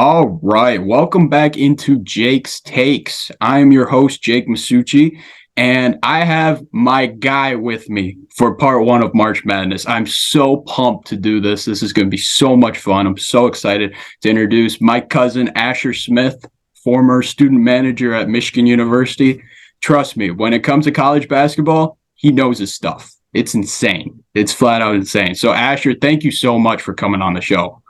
All right, welcome back into Jake's Takes. I am your host, Jake Masucci, and I have my guy with me for part one of March Madness. I'm so pumped to do this. This is going to be so much fun. I'm so excited to introduce my cousin, Asher Smith, former student manager at Michigan University. Trust me, when it comes to college basketball, he knows his stuff. It's insane. It's flat out insane. So, Asher, thank you so much for coming on the show.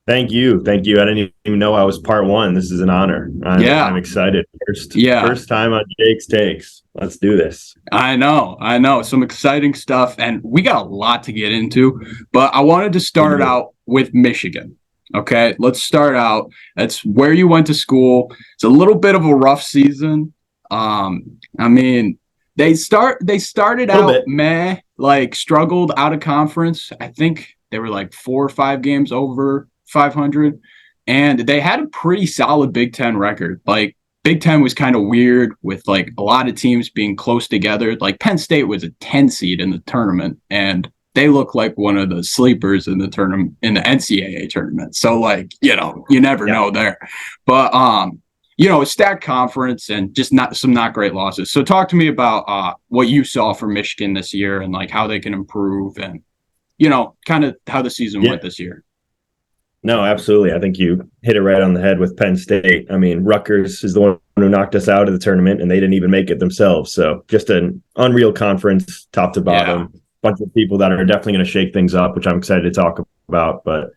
Thank you. Thank you. I didn't even know I was part one. This is an honor. I'm excited. First time on Jake's Takes. Let's do this. I know. Some exciting stuff. And we got a lot to get into. But I wanted to start out with Michigan. Okay, let's start out. That's where you went to school. It's a little bit of a rough season. They started out struggled out of conference. I think they were like 4 or 5 games over 500, and they had a pretty solid Big Ten record. Like, Big Ten was kind of weird with like a lot of teams being close together. Like, Penn State was a 10 seed in the tournament, and they look like one of the sleepers in the tournament, in the NCAA tournament. So, like, you never know there. But a stacked conference and just not great losses. So talk to me about what you saw from Michigan this year and like how they can improve and kind of how the season went this year. No, absolutely. I think you hit it right on the head with Penn State. I mean, Rutgers is the one who knocked us out of the tournament, and they didn't even make it themselves. So just an unreal conference, top to bottom. Bunch of people that are definitely going to shake things up, which I'm excited to talk about. But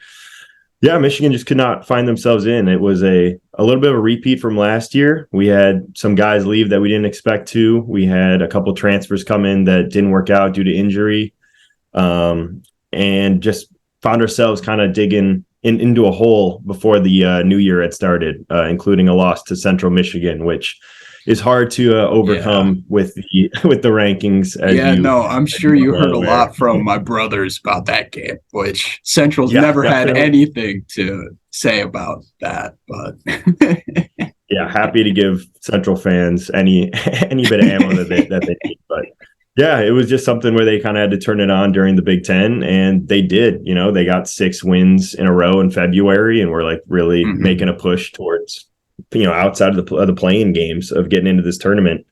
yeah, Michigan just could not find themselves in. It was a little bit of a repeat from last year. We had some guys leave that we didn't expect to. We had a couple transfers come in that didn't work out due to injury, and just found ourselves kind of digging into a hole before the new year had started, including a loss to Central Michigan, which is hard to overcome with the rankings. I'm sure you heard a lot from my brothers about that game, which Central's never had anything to say about that. But yeah, happy to give Central fans any bit of ammo that they need. But yeah, it was just something where they kind of had to turn it on during the Big Ten, and they did. They got 6 wins in a row in February, and we're like really making a push towards outside of the playing games of getting into this tournament.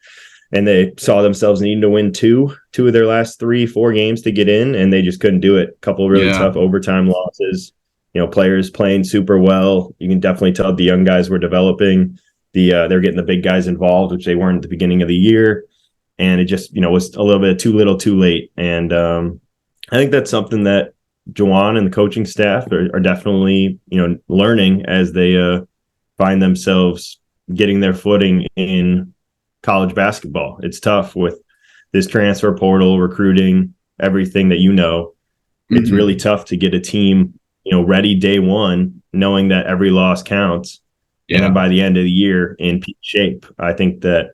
And they saw themselves needing to win two of their last 3-4 games to get in, and they just couldn't do it. A couple of really tough overtime losses. Players playing super well. You can definitely tell the young guys were developing. They're getting the big guys involved, which they weren't at the beginning of the year. And it just, was a little bit too little, too late. And I think that's something that Juwan and the coaching staff are definitely, learning as they find themselves getting their footing in college basketball. It's tough with this transfer portal, recruiting, everything that It's really tough to get a team, ready day one, knowing that every loss counts. Yeah. And then by the end of the year in peak shape. I think that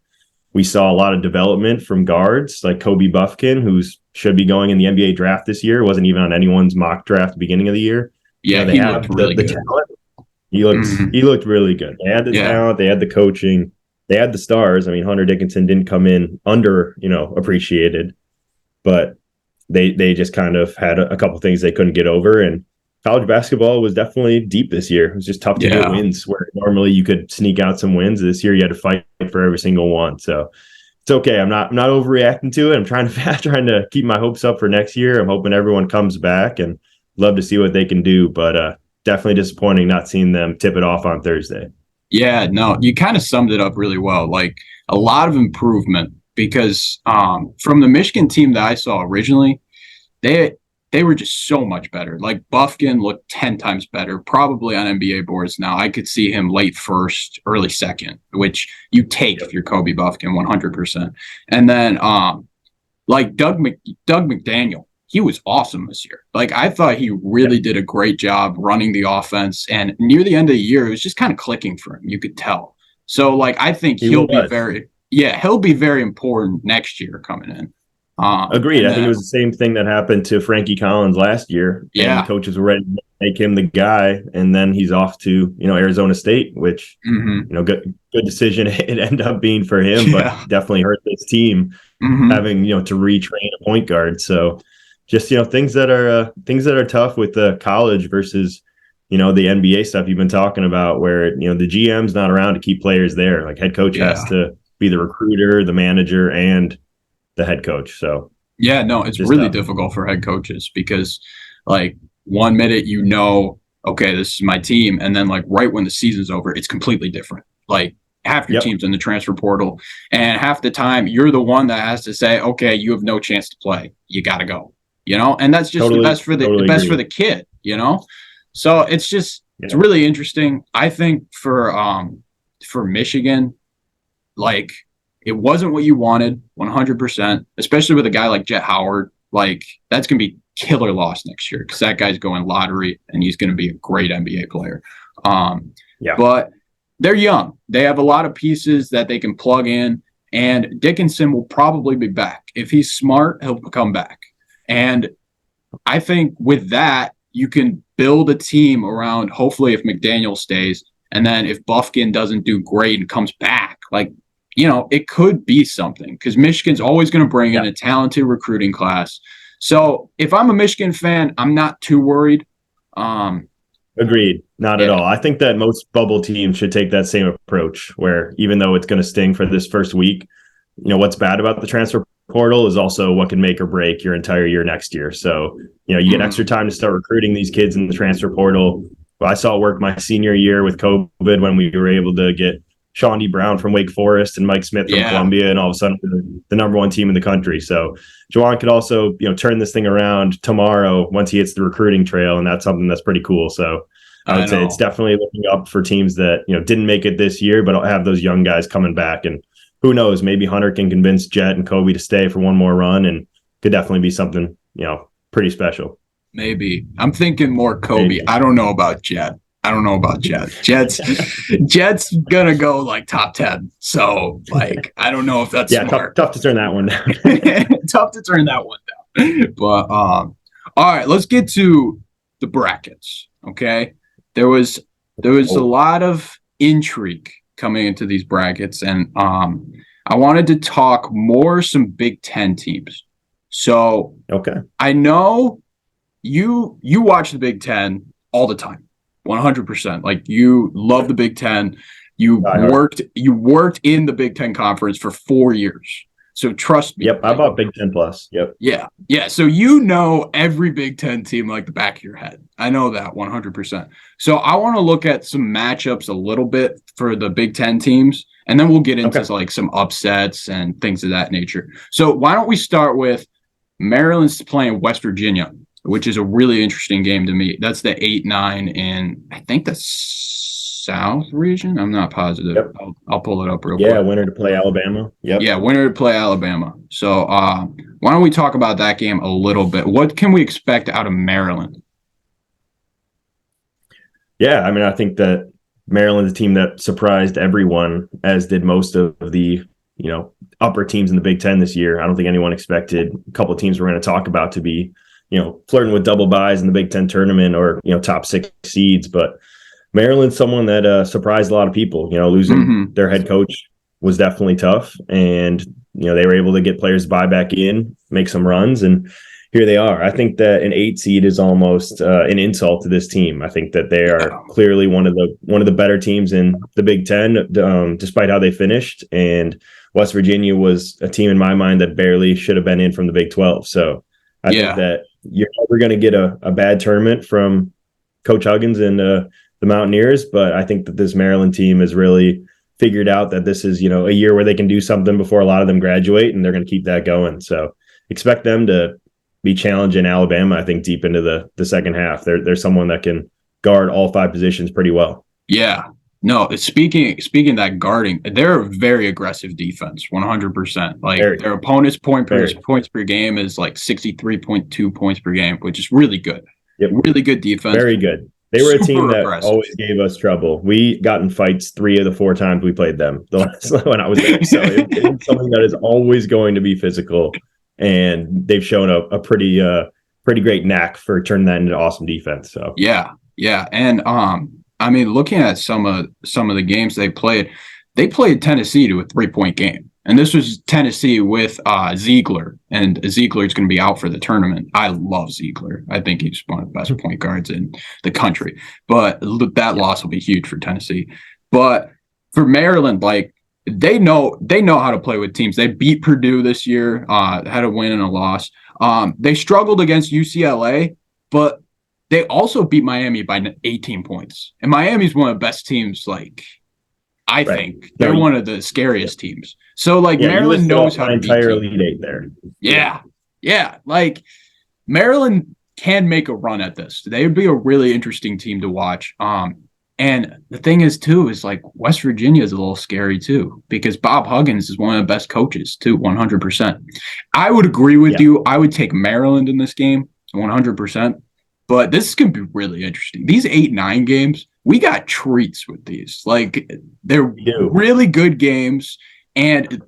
we saw a lot of development from guards like Kobe Buffkin, who should be going in the NBA draft this year. Wasn't even on anyone's mock draft at the beginning of the year. Yeah, they have the talent. He looked really good. They had the talent, they had the coaching, they had the stars. I mean, Hunter Dickinson didn't come in appreciated, but they just kind of had a couple things they couldn't get over. And college basketball was definitely deep this year. It was just tough to get wins where normally you could sneak out some wins. This year you had to fight for every single one. So it's okay. I'm not overreacting to it. I'm trying to keep my hopes up for next year. I'm hoping everyone comes back and love to see what they can do. But definitely disappointing not seeing them tip it off on Thursday. Yeah, no, you kind of summed it up really well. Like, a lot of improvement because from the Michigan team that I saw originally, they were just so much better. Like, Buffkin looked 10 times better, probably on NBA boards now. I could see him late first, early second, which you take if you're Kobe Buffkin 100%. And then Doug McDaniel, he was awesome this year. Like, I thought he really did a great job running the offense. And near the end of the year, it was just kind of clicking for him. You could tell. So, like, I think he'll be very important next year coming in. Agreed. I think it was the same thing that happened to Frankie Collins last year. Yeah. And the coaches were ready to make him the guy. And then he's off to, Arizona State, which, good decision it ended up being for him, but definitely hurt this team having, to retrain a point guard. So just, things that are tough with the college versus the NBA stuff you've been talking about, where the GM's not around to keep players there. Like head coach has to be the recruiter, the manager, and the head coach. So yeah, no, it's really difficult for head coaches because like one minute okay, this is my team, and then like right when the season's over, it's completely different. Like half your team's in the transfer portal, and half the time you're the one that has to say, okay, you have no chance to play. You got to go. And that's just the best for the kid. So it's just it's really interesting. I think for Michigan, like it wasn't what you wanted 100%, especially with a guy like Jet Howard. Like that's gonna be killer loss next year because that guy's going lottery and he's going to be a great NBA player. But they're young. They have a lot of pieces that they can plug in, and Dickinson will probably be back. If he's smart, he'll come back. And I think with that, you can build a team around, hopefully, if McDaniel stays, and then if Bufkin doesn't do great and comes back, like, it could be something because Michigan's always going to bring in a talented recruiting class. So if I'm a Michigan fan, I'm not too worried. Agreed. Not at all. I think that most bubble teams should take that same approach where even though it's going to sting for this first week, what's bad about the transfer portal is also what can make or break your entire year next year. So, you get extra time to start recruiting these kids in the transfer portal. Well, I saw it work my senior year with COVID when we were able to get Sean D. Brown from Wake Forest and Mike Smith from Columbia, and all of a sudden the number one team in the country. So Juwan could also, turn this thing around tomorrow once he hits the recruiting trail, and that's something that's pretty cool. So I would say it's definitely looking up for teams that, didn't make it this year, but have those young guys coming back. And who knows, maybe Hunter can convince Jet and Kobe to stay for one more run, and could definitely be something, pretty special. Maybe. I'm thinking more Kobe. Maybe. I don't know about Jet. Jet's gonna go like top 10. So like I don't know if that's smart. Tough to turn that one down. Tough to turn that one down. But all right, let's get to the brackets. Okay. There was a lot of intrigue coming into these brackets, and I wanted to talk more some Big Ten teams. So I know you watch the Big Ten all the time. 100%. Like you love the Big Ten. You worked in the Big Ten conference for 4 years. So trust me. Yep, I bought Big Ten Plus. Yep. Yeah. So every Big Ten team like the back of your head. I know that 100%. So I want to look at some matchups a little bit for the Big Ten teams, and then we'll get into like some upsets and things of that nature. So why don't we start with Maryland's playing West Virginia, which is a really interesting game to me. That's the 8-9 in, I think, the South region. I'm not positive. Yep. I'll pull it up real quick. Yeah, winner to play Alabama. Yep. Yeah, winner to play Alabama. So why don't we talk about that game a little bit? What can we expect out of Maryland? Yeah, I mean, I think that Maryland's a team that surprised everyone, as did most of the, upper teams in the Big Ten this year. I don't think anyone expected a couple of teams we're going to talk about to be flirting with double buys in the Big Ten tournament or, top 6 seeds. But Maryland's someone that surprised a lot of people. Losing their head coach was definitely tough. And, they were able to get players to buy back in, make some runs, and here they are. I think that an 8 seed is almost an insult to this team. I think that they are clearly one of the better teams in the Big Ten, despite how they finished. And West Virginia was a team in my mind that barely should have been in from the Big 12. So I think that you're never going to get a bad tournament from Coach Huggins and the Mountaineers, but I think that this Maryland team has really figured out that this is, a year where they can do something before a lot of them graduate, and they're going to keep that going. So expect them to be challenging Alabama, I think, deep into the second half. They're someone that can guard all 5 positions pretty well. Yeah. No, speaking of that guarding, they're a very aggressive defense, 100%. Like their opponent's points per game is like 63.2 points per game, which is really good. Yep. Really good defense. Very good. They were a team that always gave us trouble. We got in fights 3 of the 4 times we played them the last when I was there. So it's something that is always going to be physical, and they've shown a pretty great knack for turning that into awesome defense. So yeah, and I mean, looking at some of the games they played Tennessee to a 3-point game. And this was Tennessee with Ziegler, and Ziegler's going to be out for the tournament. I love Ziegler. I think he's one of the best point guards in the country. But that loss will be huge for Tennessee. But for Maryland, like they know how to play with teams. They beat Purdue this year, had a win and a loss. They struggled against UCLA, but they also beat Miami by 18 points. And Miami's one of the best teams, like I think. They're one of the scariest teams. So, like, Maryland knows how to beat entire Elite Eight there. Yeah. Like, Maryland can make a run at this. They would be a really interesting team to watch. And the thing is, too, is like West Virginia is a little scary, too, because Bob Huggins is one of the best coaches, too, 100%. I would agree with you. I would take Maryland in this game, 100%. But this is going to be really interesting. These 8-9 games, we got treats with these. Like, they're really good games, and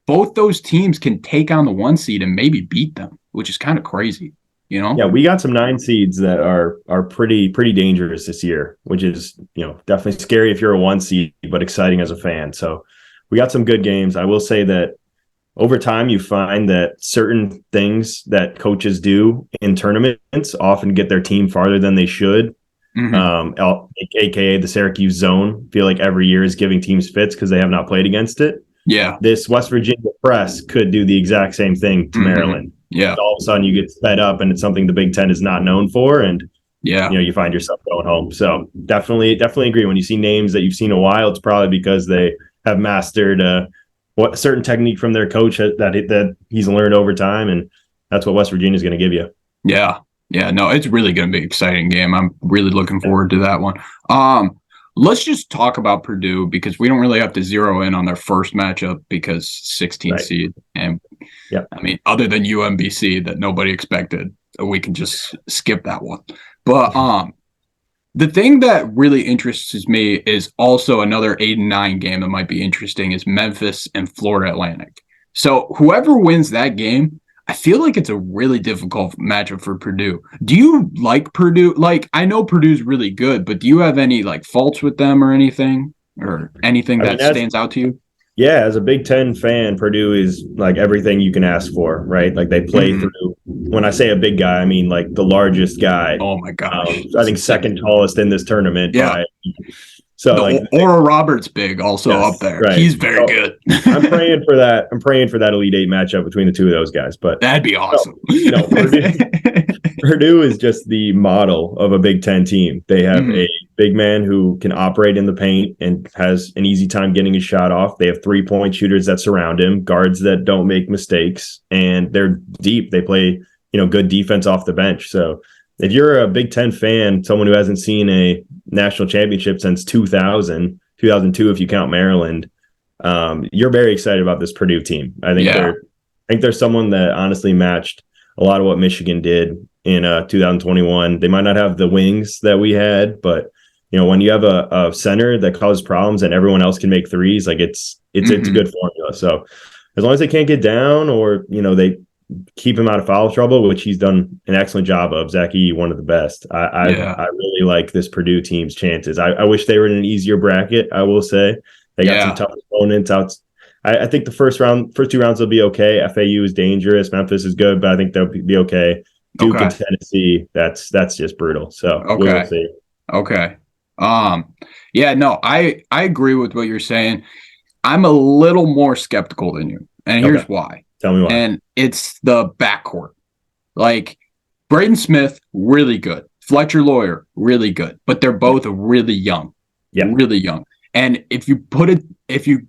both those teams can take on the 1 seed and maybe beat them, which is kind of crazy, you know? Yeah, we got some 9 seeds that are pretty dangerous this year, which is, definitely scary if you're a 1 seed, but exciting as a fan. So we got some good games. I will say that over time, you find that certain things that coaches do in tournaments often get their team farther than they should. AKA the Syracuse zone. Feel like every year is giving teams fits because they have not played against it. Yeah. This West Virginia press could do the exact same thing to Maryland. Yeah. And all of a sudden you get sped up and it's something the Big Ten is not known for. And you find yourself going home. So definitely agree. When you see names that you've seen a while, it's probably because they have mastered what certain technique from their coach that he's learned over time, and that's what West Virginia is going to give you. Yeah, no, it's really going to be an exciting game. I'm really looking forward to that one. Let's just talk about Purdue because we don't really have to zero in on their first matchup because 16th seed, and I mean, other than UMBC that nobody expected, we can just skip that one. But the thing that really interests me is also another 8-9 game that might be interesting is Memphis and Florida Atlantic. So whoever wins that game, I feel like it's a really difficult matchup for Purdue. Do you like Purdue? Like, I know Purdue's really good, but do you have any like faults with them or anything that stands out to you? Yeah, as a Big Ten fan, Purdue is like everything you can ask for, right? Like they play through. When I say a big guy, I mean like the largest guy. Oh my gosh! I think second tallest in this tournament. Yeah. So Oral Roberts big also up there. Right. He's very good. I'm praying for that. I'm praying for that Elite Eight matchup between the two of those guys. But that'd be awesome. Purdue is just the model of a Big Ten team. They have a big man who can operate in the paint and has an easy time getting his shot off. They have 3-point shooters that surround him, guards that don't make mistakes, and they're deep. They play, good defense off the bench. So if you're a Big Ten fan, someone who hasn't seen a national championship since 2002, if you count Maryland, you're very excited about this Purdue team. I think they're someone that honestly matched a lot of what Michigan did in 2021. They might not have the wings that we had, but when you have a center that causes problems and everyone else can make threes, like it's a good formula. So as long as they can't get down or they keep him out of foul trouble, which he's done an excellent job of. Zach E, one of the best. I really like this Purdue team's chances. I wish they were in an easier bracket. I will say they got some tough opponents out. I think the first 2 rounds will be okay. FAU is dangerous. Memphis is good, but I think they'll be okay. Duke and Tennessee, that's just brutal. So we'll see. Okay. I agree with what you're saying. I'm a little more skeptical than you, and here's why. Tell me why. And it's the backcourt. Like Braden Smith, really good. Fletcher Lawyer, really good. But they're both really young. Yeah. Really young. And if you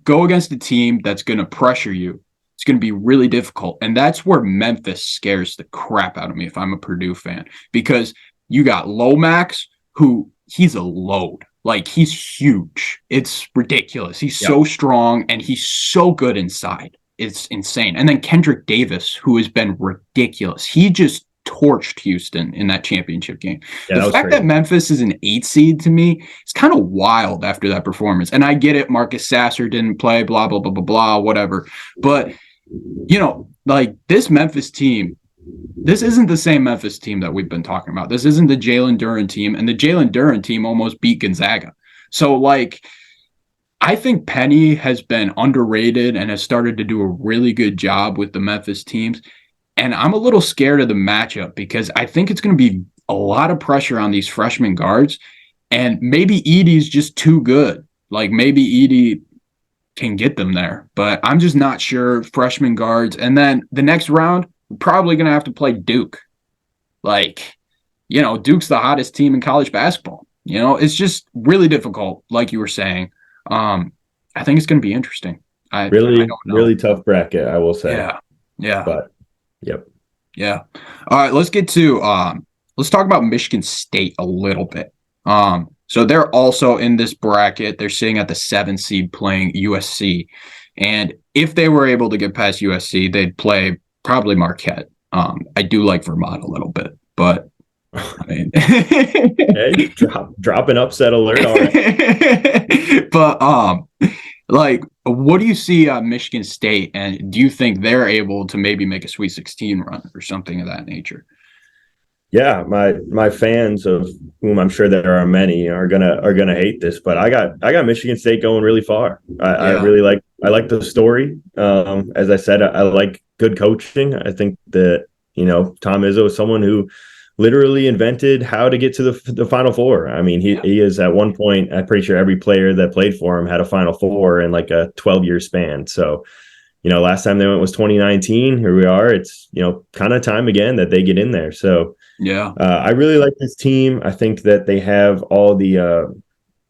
go against a team that's going to pressure you, it's going to be really difficult. And that's where Memphis scares the crap out of me if I'm a Purdue fan. Because you got Lomax, who he's a load. Like, he's huge. It's ridiculous. He's so strong, and he's so good inside. It's insane. And then Kendrick Davis, who has been ridiculous. He just torched Houston in that championship game. The fact that Memphis is an 8 seed to me, it's kind of wild after that performance. And I get it. Marcus Sasser didn't play, blah, blah, blah, blah, blah, whatever. But, like this Memphis team, this isn't the same Memphis team that we've been talking about. This isn't the Jalen Duren team. And the Jalen Duren team almost beat Gonzaga. So, like, I think Penny has been underrated and has started to do a really good job with the Memphis teams. And I'm a little scared of the matchup because I think it's going to be a lot of pressure on these freshman guards. And maybe Edie's just too good. Like maybe Edie can get them there, but I'm just not sure. Freshman guards. And then the next round, we're probably going to have to play Duke. Like, Duke's the hottest team in college basketball. It's just really difficult, like you were saying. I think it's going to be interesting. I Really, don't know. really tough bracket, I will say. Yeah. Yeah. But yep. Yeah. All right, let's talk about Michigan State a little bit. So they're also in this bracket. They're sitting at the 7th seed playing USC. And if they were able to get past USC, they'd play probably Marquette. I do like Vermont a little bit, but I mean hey, drop an upset alert already. But what do you see Michigan State, and do you think they're able to maybe make a Sweet 16 run or something of that nature? Yeah, my fans, of whom I'm sure there are many, are gonna hate this, but I got Michigan State going really far. I really like the story. As I said, I like good coaching. I think that Tom Izzo is someone who literally invented how to get to the Final Four. I mean, he is at one point, I'm pretty sure every player that played for him had a Final Four in like a 12-year span. So, last time they went was 2019. Here we are. It's, kind of time again that they get in there. So yeah, I really like this team. I think that they have all the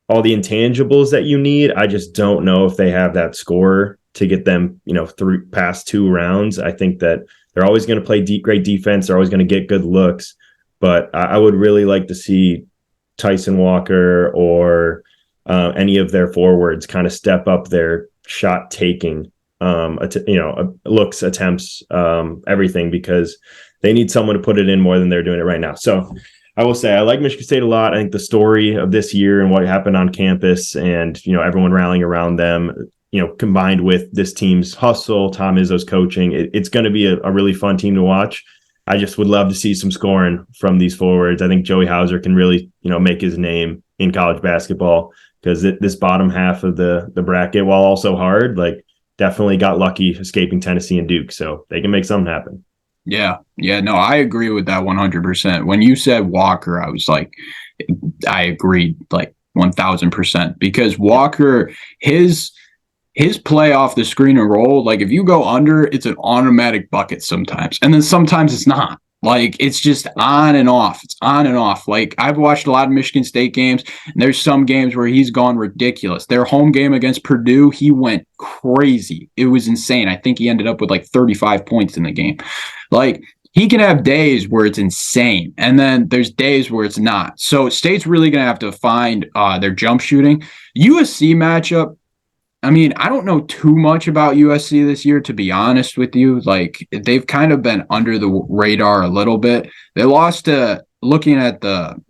intangibles that you need. I just don't know if they have that score to get them, through past 2 rounds. I think that they're always going to play great defense. They're always going to get good looks. But I would really like to see Tyson Walker or any of their forwards kind of step up their shot taking, looks, attempts, everything, because they need someone to put it in more than they're doing it right now. So I will say I like Michigan State a lot. I think the story of this year and what happened on campus and, everyone rallying around them, combined with this team's hustle, Tom Izzo's coaching, it's going to be a really fun team to watch. I just would love to see some scoring from these forwards. I think Joey Hauser can really, make his name in college basketball, because this bottom half of the bracket, while also hard, definitely got lucky escaping Tennessee and Duke. So they can make something happen. Yeah. Yeah. No, I agree with that 100%. When you said Walker, I was like, I agreed 1000%, because Walker, his play off the screen and roll, if you go under, it's an automatic bucket sometimes. And then sometimes it's not. It's just on and off. It's on and off. I've watched a lot of Michigan State games, and there's some games where he's gone ridiculous. Their home game against Purdue, he went crazy. It was insane. I think he ended up with 35 points in the game. He can have days where it's insane, and then there's days where it's not. So State's really going to have to find their jump shooting. USC matchup, I mean, I don't know too much about USC this year, to be honest with you. They've kind of been under the radar a little bit. They lost looking at the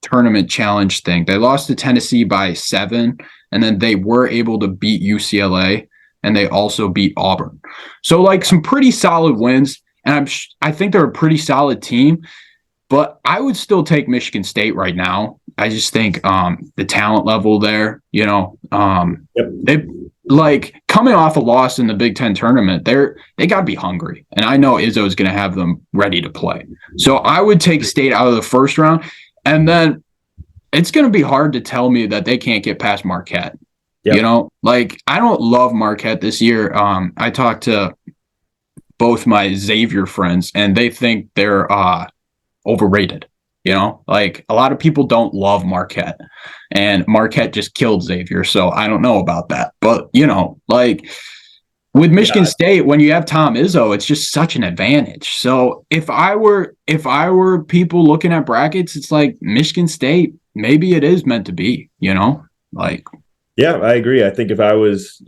tournament challenge thing, they lost to Tennessee by 7, and then they were able to beat UCLA, and they also beat Auburn. So some pretty solid wins, and I think they're a pretty solid team. But I would still take Michigan State right now. I just think the talent level there, they coming off a loss in the Big Ten tournament, they got to be hungry. And I know Izzo is going to have them ready to play. So I would take State out of the first round. And then it's going to be hard to tell me that they can't get past Marquette. Yep. I don't love Marquette this year. I talked to both my Xavier friends, and they think they're overrated. A lot of people don't love Marquette, and Marquette just killed Xavier. So I don't know about that, but with Michigan State, when you have Tom Izzo, it's just such an advantage. So if I were people looking at brackets, it's Michigan State, maybe it is meant to be, Yeah, I agree. I think if I was,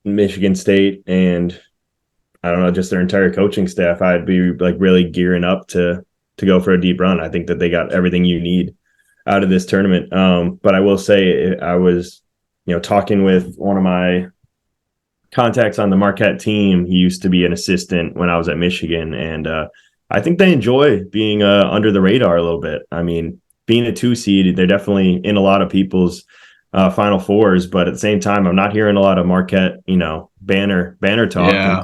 Michigan State and I don't know, just their entire coaching staff, I'd be really gearing up to go for a deep run. I think that they got everything you need out of this tournament. But I will say, I was, talking with one of my contacts on the Marquette team. He used to be an assistant when I was at Michigan, and I think they enjoy being under the radar a little bit. I mean, being a 2 seed, they're definitely in a lot of people's Final Fours, but at the same time, I'm not hearing a lot of Marquette, banner talk. Yeah.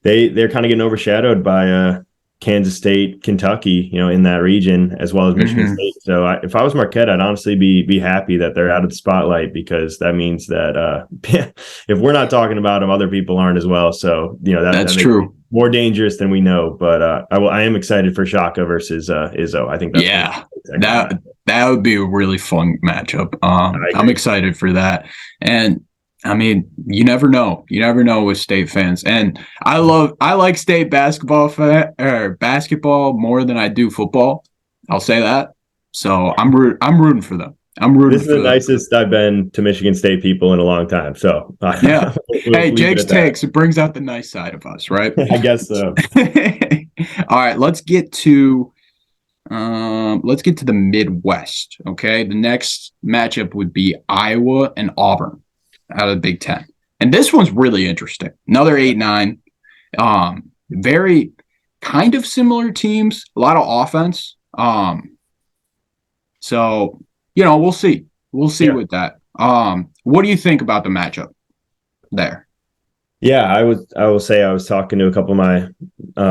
They're kind of getting overshadowed by Kansas State, Kentucky, in that region, as well as Michigan State. So if I was Marquette, I'd honestly be happy that they're out of the spotlight, because that means that if we're not talking about them, other people aren't as well. So that's true. More dangerous than we know. But I am excited for Shaka versus Izzo. I think that's that would be a really fun matchup. I'm excited for that. And I mean, you never know. You never know with State fans. And I like State basketball more than I do football. I'll say that. So I'm rooting for them. This is the nicest I've been to Michigan State people in a long time. So yeah. Hey, Jake's takes, it brings out the nice side of us, right? I guess so. All right, let's get to the Midwest. Okay. The next matchup would be Iowa and Auburn out of the Big Ten. And this one's really interesting. Another 8-9. Very kind of similar teams, a lot of offense. So, we'll see. We'll see with that. What do you think about the matchup there? Yeah, I will say I was talking to a couple of my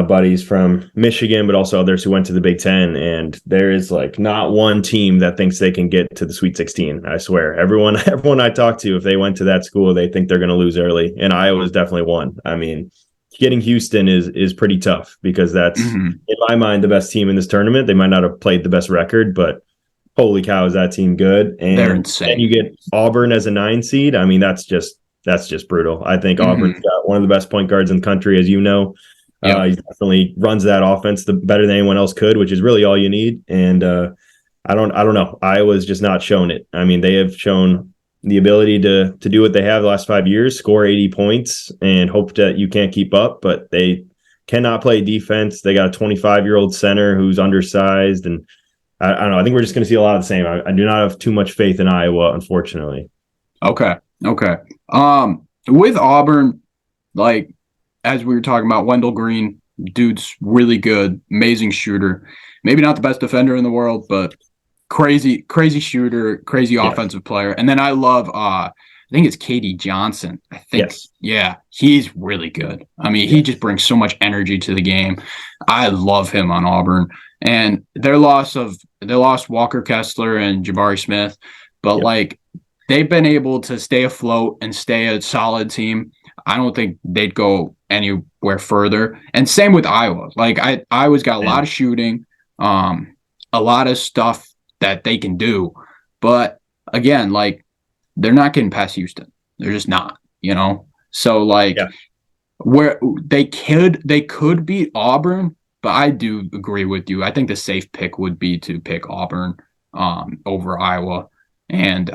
buddies from Michigan, but also others who went to the Big Ten, and there is not one team that thinks they can get to the Sweet 16. I swear, everyone I talk to, if they went to that school, they think they're going to lose early, and Iowa is definitely one. I mean, getting Houston is pretty tough, because that's in my mind the best team in this tournament. They might not have played the best record, but holy cow, is that team good? And they're insane. And you get Auburn as a 9 seed. I mean, that's just brutal. I think Auburn's got one of the best point guards in the country, as you know. Yep. He definitely runs that offense better than anyone else could, which is really all you need. And I don't know. Iowa's just not shown it. I mean, they have shown the ability to do what they have the last 5 years, score 80 points, and hope that you can't keep up. But they cannot play defense. They got a 25-year-old center who's undersized, and I don't know. I think we're just going to see a lot of the same. I do not have too much faith in Iowa, unfortunately. Okay. With Auburn, as we were talking about, Wendell Green, dude's really good, amazing shooter. Maybe not the best defender in the world, but crazy shooter, crazy offensive player. And then I love, I think it's Katie Johnson. I think, yeah, he's really good. I mean, he just brings so much energy to the game. I love him on Auburn. And they lost Walker Kessler and Jabari Smith, but they've been able to stay afloat and stay a solid team. I don't think they'd go anywhere further. And same with Iowa. Iowa's got a lot of shooting, a lot of stuff that they can do. But again, they're not getting past Houston. They're just not, So where they could beat Auburn, but I do agree with you. I think the safe pick would be to pick Auburn over Iowa, and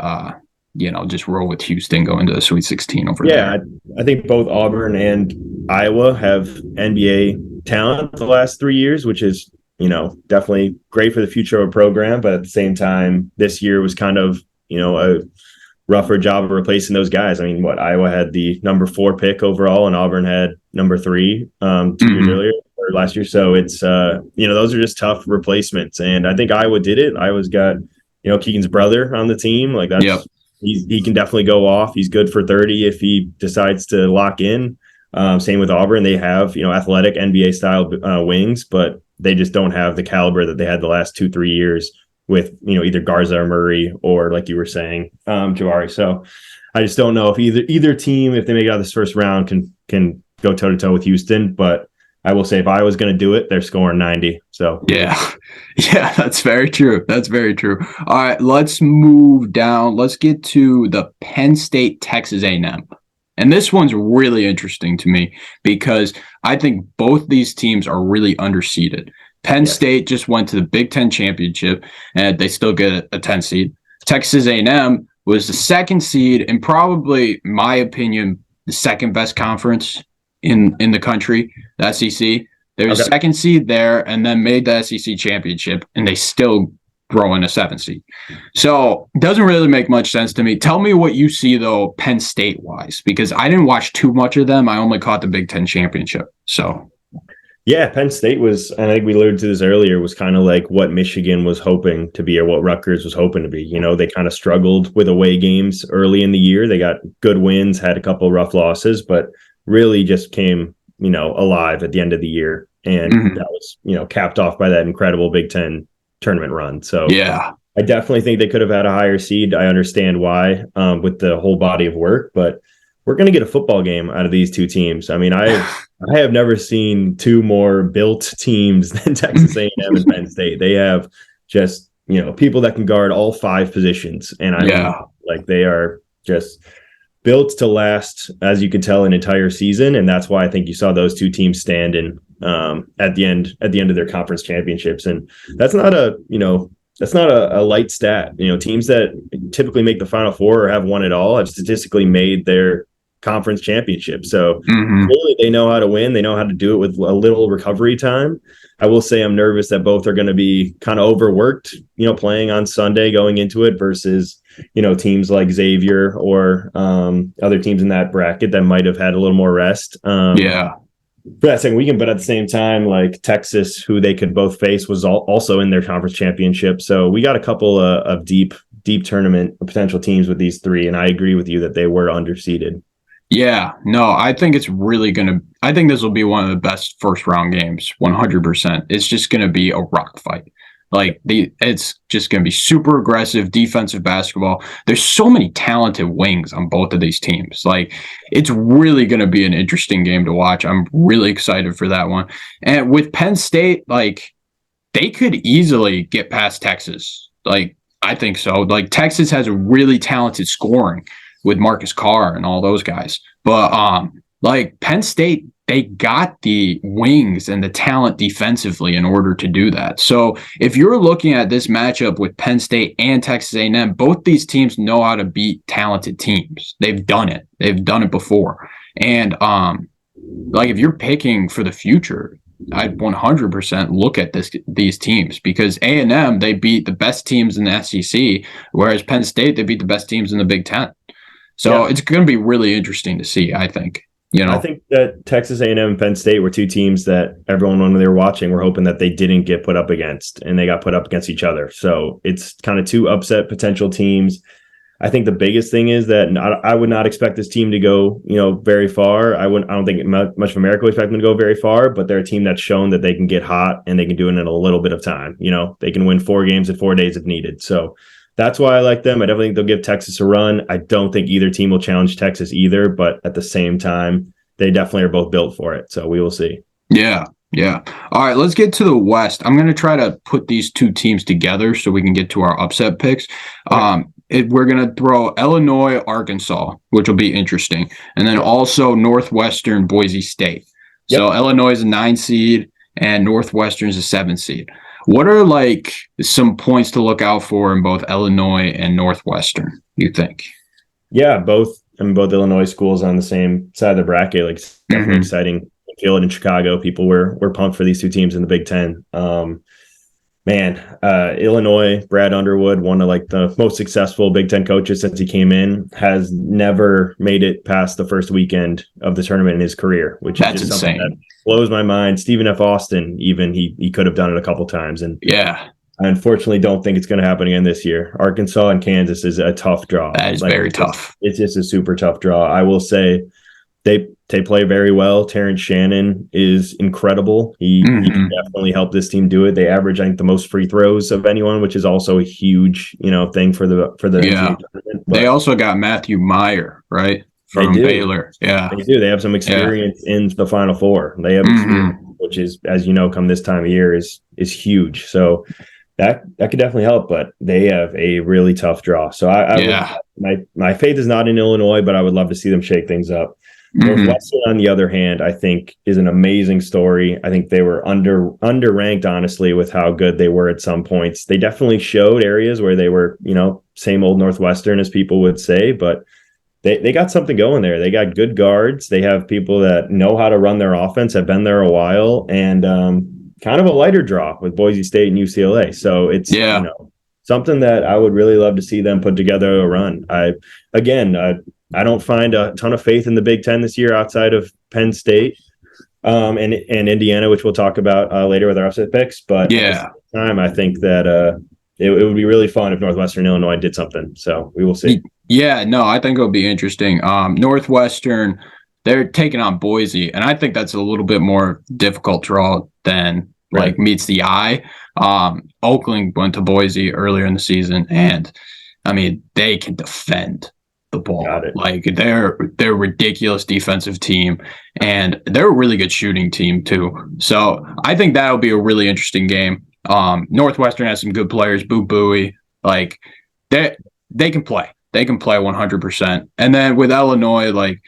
just roll with Houston, go into the Sweet 16 over there. Yeah, I think both Auburn and Iowa have NBA talent the last 3 years, which is, definitely great for the future of a program. But at the same time, this year was kind of, a rougher job of replacing those guys. I mean, Iowa had the number 4 pick overall, and Auburn had number 3 2 years earlier or last year. So it's, those are just tough replacements. And I think Iowa did it. Iowa's got, Keegan's brother on the team. He can definitely go off. He's good for 30 if he decides to lock in. Same with Auburn. They have, athletic NBA style wings, but they just don't have the caliber that they had the last 2-3 years with, either Garza or Murray, or like you were saying, Jabari. So I just don't know if either team, if they make it out of this first round, can go toe to toe with Houston. But I will say, if I was going to do it, they're scoring 90. So yeah, that's very true. That's very true. All right, let's move down. Let's get to the Penn State Texas A&M. And this one's really interesting to me, because I think both these teams are really underseeded. Penn State just went to the Big Ten championship, and they still get a 10 seed. Texas A&M was the 2nd seed, and probably, in my opinion, the second best conference in the country, the SEC. They were 2nd seed there, and then made the SEC championship, and they still grow in a 7th seed. So it doesn't really make much sense to me. Tell me what you see, though, Penn State wise, because I didn't watch too much of them. I only caught the Big Ten championship. So Yeah, Penn State was, and I think we alluded to this earlier, was kind of like what Michigan was hoping to be or what Rutgers was hoping to be. You know, they kind of struggled with away games early in the year. They got good wins, had a couple of rough losses, but really just came, alive at the end of the year. And that was, capped off by that incredible Big Ten tournament run. So yeah, I definitely think they could have had a higher seed. I understand why with the whole body of work, but we're going to get a football game out of these two teams. I mean, I have never seen two more built teams than Texas A&M and Penn State. They have just, people that can guard all five positions. And I mean, like they are just built to last, as you can tell, an entire season. And that's why I think you saw those two teams standing at the end of their conference championships. And that's not a light stat. Teams that typically make the Final Four or have won it all have statistically made their conference championship. So clearly they know how to win. They know how to do it with a little recovery time. I will say I'm nervous that both are going to be kind of overworked, playing on Sunday going into it versus, teams like Xavier or other teams in that bracket that might have had a little more rest. For that second weekend, but at the same time, like Texas, who they could both face, was also in their conference championship. So we got a couple of deep tournament potential teams with these three. And I agree with you that they were underseeded. Yeah, no, I think it's really I think this will be one of the best first round games, 100%. It's just going to be a rock fight. It's just going to be super aggressive defensive basketball. There's so many talented wings on both of these teams. Like, it's really going to be an interesting game to watch. I'm really excited for that one. And with Penn State, like, they could easily get past Texas. Like, I think so. Like, Texas has a really talented scoring with Marcus Carr and all those guys. But like Penn State, they got the wings and the talent defensively in order to do that. So if you're looking at this matchup with Penn State and Texas A&M, both these teams know how to beat talented teams. They've done it. They've done it before. And like if you're picking for the future, I'd 100% look at these teams because A&M, they beat the best teams in the SEC, whereas Penn State, they beat the best teams in the Big Ten. So it's going to be really interesting to see, I think. I think that Texas A&M and Penn State were two teams that everyone, when they were watching, were hoping that they didn't get put up against, and they got put up against each other. So it's kind of two upset potential teams. I think the biggest thing is that I would not expect this team to go, very far. I don't think much of America would expect them to go very far, but they're a team that's shown that they can get hot and they can do it in a little bit of time. They can win 4 games in 4 days if needed. So that's why I like them. I definitely think they'll give Texas a run. I don't think either team will challenge Texas either, but at the same time, they definitely are both built for it. So we will see. Yeah. All right, let's get to the West. I'm going to try to put these two teams together so we can get to our upset picks. Right. We're going to throw Illinois, Arkansas, which will be interesting. And then also Northwestern, Boise State. Yep. So Illinois is a 9 seed and Northwestern is a 7 seed. What are like some points to look out for in both Illinois and Northwestern, you think? Yeah, both Illinois schools on the same side of the bracket. Like, it's definitely exciting. Feel it in Chicago. People were pumped for these two teams in the Big Ten. Illinois, Brad Underwood, one of like the most successful Big Ten coaches since he came in, has never made it past the first weekend of the tournament in his career, which is just something that blows my mind. Stephen F. Austin, even he could have done it a couple times, and I unfortunately don't think it's going to happen again this year. Arkansas and Kansas is a tough draw. That is very tough. It's just a super tough draw. I will say they play very well. Terrence Shannon is incredible. He can definitely help this team do it. They average, I think, the most free throws of anyone, which is also a huge, thing for the tournament. They also got Matthew Meyer, right? From Baylor. Yeah. They do. They have some experience in the Final Four. They have experience, which is, as you know, come this time of year is huge. So that could definitely help, but they have a really tough draw. So my faith is not in Illinois, but I would love to see them shake things up. Northwestern, on the other hand, I think is an amazing story. I think they were underranked, honestly, with how good they were at some points. They definitely showed areas where they were, same old Northwestern, as people would say, but they got something going there. They got good guards. They have people that know how to run their offense, have been there a while, and kind of a lighter draw with Boise State and UCLA. So it's something that I would really love to see them put together a run. I don't find a ton of faith in the Big Ten this year outside of Penn State. and Indiana, which we'll talk about later with our upset picks. But at the same time, I think that it would be really fun if Northwestern Illinois did something. So we will see. Yeah, no, I think it'll be interesting. Northwestern, they're taking on Boise, and I think that's a little bit more difficult draw than like meets the eye. Oakland went to Boise earlier in the season, and I mean they can defend the ball. Like they're a ridiculous defensive team, and they're a really good shooting team too. So I think that'll be a really interesting game. Northwestern has some good players, Boo Buie, like they can play. They can play 100%. And then with Illinois, like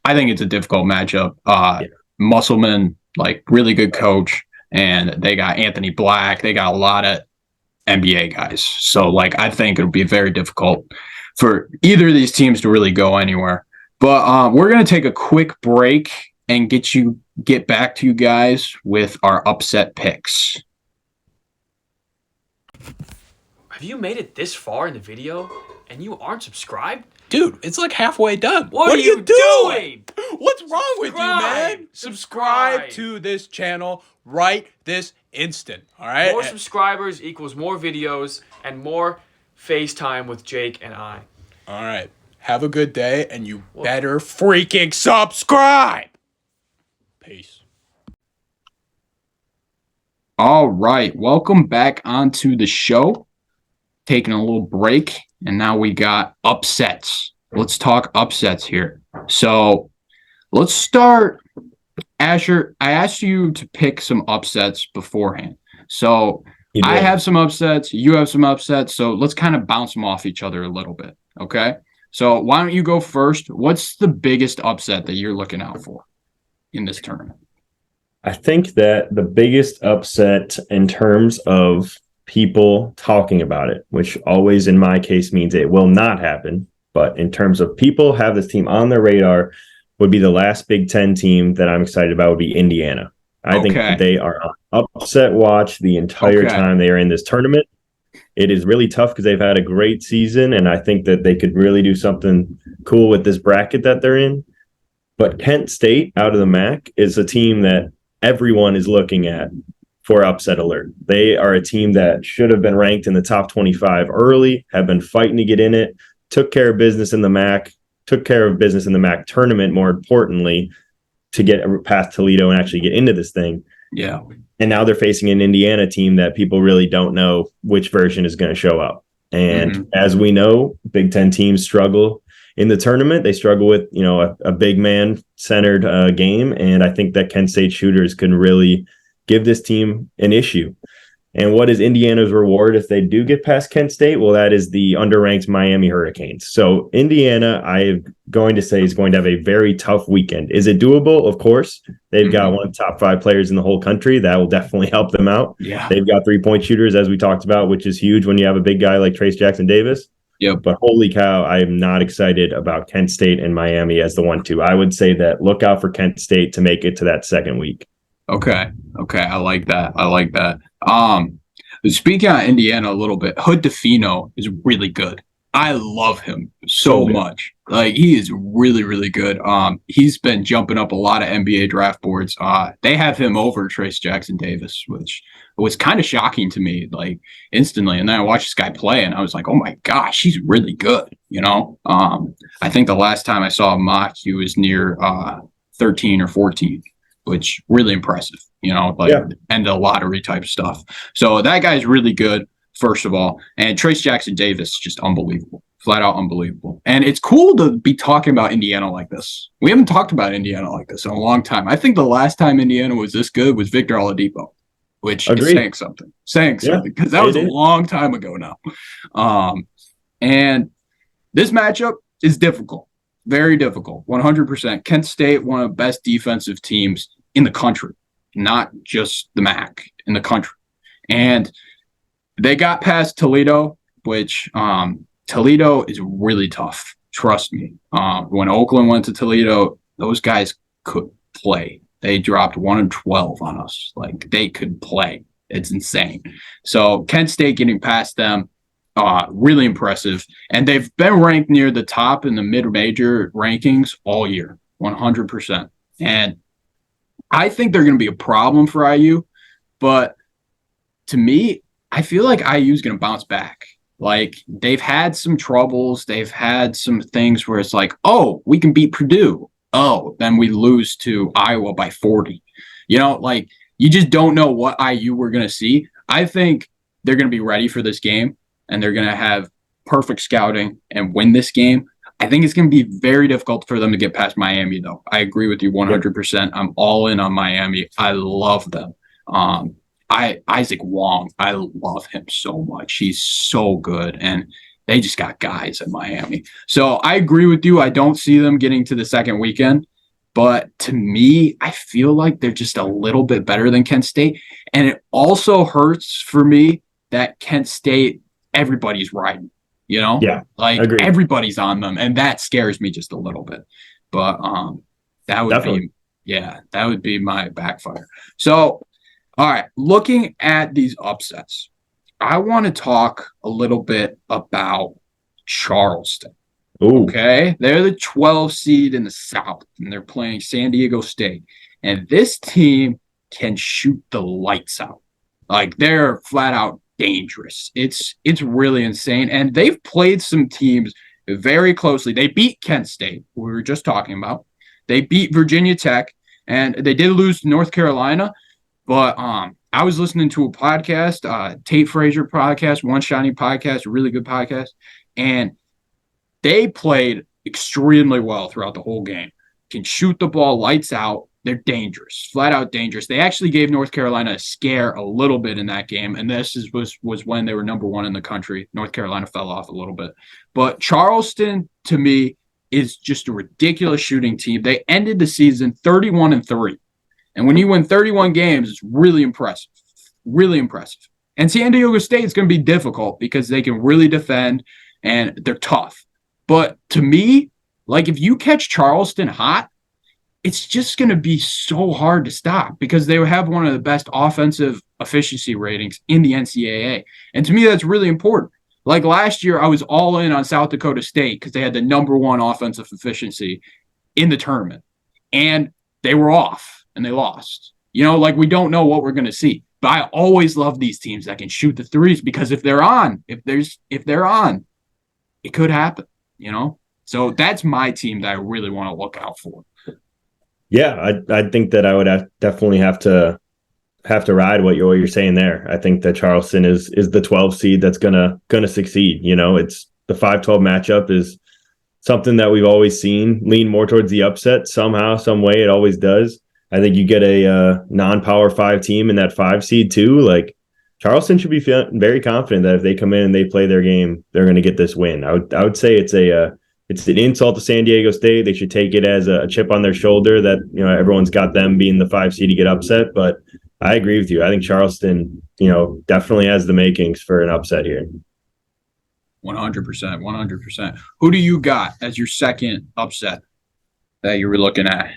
I think it's a difficult matchup. Musselman, like really good coach, and they got Anthony Black. They got a lot of NBA guys. So like I think it'll be very difficult for either of these teams to really go anywhere. But we're gonna take a quick break and get back to you guys with our upset picks. Have you made it this far in the video and you aren't subscribed? Dude, it's like halfway done. What are you doing? What's wrong with you, man? Subscribe to this channel right this instant, all right? More subscribers equals more videos and more FaceTime with Jake and I. All right. Have a good day, and you better freaking subscribe. Peace. All right. Welcome back onto the show. Taking a little break, and now we got upsets. Let's talk upsets here. So let's start. Asher, I asked you to pick some upsets beforehand. So I have some upsets. You have some upsets. So let's kind of bounce them off each other a little bit. Okay. So why don't you go first? What's the biggest upset that you're looking out for in this tournament? I think that the biggest upset in terms of people talking about it, which always in my case means it will not happen, but in terms of people have this team on their radar, would be the last Big Ten team that I'm excited about would be Indiana. I think they are on upset watch the entire time they are in this tournament. It is really tough because they've had a great season, and I think that they could really do something cool with this bracket that they're in. But Kent State out of the MAC is a team that everyone is looking at for upset alert. They are a team that should have been ranked in the top 25 early, have been fighting to get in it, took care of business in the MAC, took care of business in the MAC tournament, more importantly, to get past Toledo and actually get into this thing. Yeah. And now they're facing an Indiana team that people really don't know which version is going to show up. And as we know, Big Ten teams struggle in the tournament. They struggle with, a big man centered game. And I think that Kent State shooters can really give this team an issue. And what is Indiana's reward if they do get past Kent State? Well, that is the underranked Miami Hurricanes. So Indiana, I am going to say, is going to have a very tough weekend. Is it doable? Of course. They've got one of the top 5 players in the whole country. That will definitely help them out. Yeah. They've got 3-point shooters, as we talked about, which is huge when you have a big guy like Trace Jackson Davis. Yep. But holy cow, I am not excited about Kent State and Miami as the 1-2. I would say that look out for Kent State to make it to that second week. Okay. I like that. Speaking of Indiana a little bit, Hood DeFino is really good. I love him so much. Like he is really, really good. He's been jumping up a lot of NBA draft boards. They have him over Trace Jackson Davis, which was kind of shocking to me, like instantly. And then I watched this guy play and I was like, oh my gosh, he's really good. I think the last time I saw a mock, he was near 13 or 14. Which really impressive, end of lottery type stuff. So that guy's really good, first of all. And Trace Jackson Davis, just unbelievable, flat out unbelievable. And it's cool to be talking about Indiana like this. We haven't talked about Indiana like this in a long time. I think the last time Indiana was this good was Victor Oladipo, which is saying something, because that was a long time ago now. And this matchup is difficult. Very difficult, 100%. Kent State, one of the best defensive teams in the country, not just the MAC, in the country. And they got past Toledo, which Toledo is really tough. Trust me. When Oakland went to Toledo, those guys could play. They dropped 1-12 on us. Like, they could play. It's insane. So Kent State getting past them, really impressive. And they've been ranked near the top in the mid-major rankings all year, 100%. And I think they're going to be a problem for IU, but to me, I feel like IU is going to bounce back. Like they've had some troubles. They've had some things where it's like, oh, we can beat Purdue. Oh, then we lose to Iowa by 40. Like you just don't know what IU we're going to see. I think they're going to be ready for this game and they're going to have perfect scouting and win this game. I think it's going to be very difficult for them to get past Miami, though. I agree with you 100%. I'm all in on Miami. I love them. Isaac Wong, I love him so much. He's so good, and they just got guys at Miami. So I agree with you. I don't see them getting to the second weekend, but to me, I feel like they're just a little bit better than Kent State. And it also hurts for me that Kent State, everybody's riding. Yeah, like agreed. Everybody's on them, and that scares me just a little bit. But that would Definitely. that would be my backfire. So, all right, looking at these upsets, I want to talk a little bit about Charleston. Ooh. Okay, they're the 12 seed in the South, and they're playing San Diego State, and this team can shoot the lights out. Like they're flat out dangerous. It's really insane. And they've played some teams very closely. They beat Kent State, who we were just talking about. They beat Virginia Tech, and they did lose to North Carolina. But I was listening to a podcast, Tate Frazier podcast, One Shiny podcast, a really good podcast, and they played extremely well throughout the whole game. Can shoot the ball lights out. They're dangerous, flat out dangerous. They actually gave North Carolina a scare a little bit in that game, and this was when they were number one in the country. North Carolina fell off a little bit. But Charleston, to me, is just a ridiculous shooting team. They ended the season 31-3. And when you win 31 games, it's really impressive. Really impressive. And San Diego State is going to be difficult because they can really defend, and they're tough. But to me, like if you catch Charleston hot, it's just going to be so hard to stop because they have one of the best offensive efficiency ratings in the NCAA. And to me, that's really important. Like last year, I was all in on South Dakota State because they had the number one offensive efficiency in the tournament. And they were off and they lost. Like we don't know what we're going to see. But I always love these teams that can shoot the threes because if they're on, it could happen, So that's my team that I really want to look out for. Yeah, I think that I would definitely have to ride what you're saying there. I think that Charleston is the 12 seed that's gonna succeed. It's the 5-12 matchup is something that we've always seen lean more towards the upset somehow, some way. It always does. I think you get a non-power 5 team in that 5 seed too. Like Charleston should be feeling very confident that if they come in and they play their game, they're going to get this win. I would say it's an insult to San Diego State. They should take it as a chip on their shoulder that, everyone's got them being the 5 seed to get upset. But I agree with you. I think Charleston, definitely has the makings for an upset here. 100%. Who do you got as your second upset that you were looking at?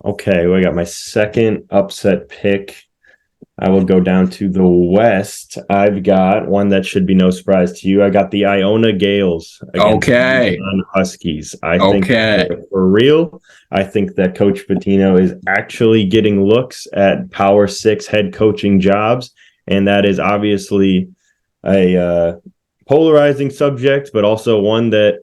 Okay, well, I got my second upset pick. I will go down to the West. I've got one that should be no surprise to you. I got the Iona Gales against the Huskies. I think for real, I think that Coach Pitino is actually getting looks at Power 6 head coaching jobs, and that is obviously a polarizing subject, but also one that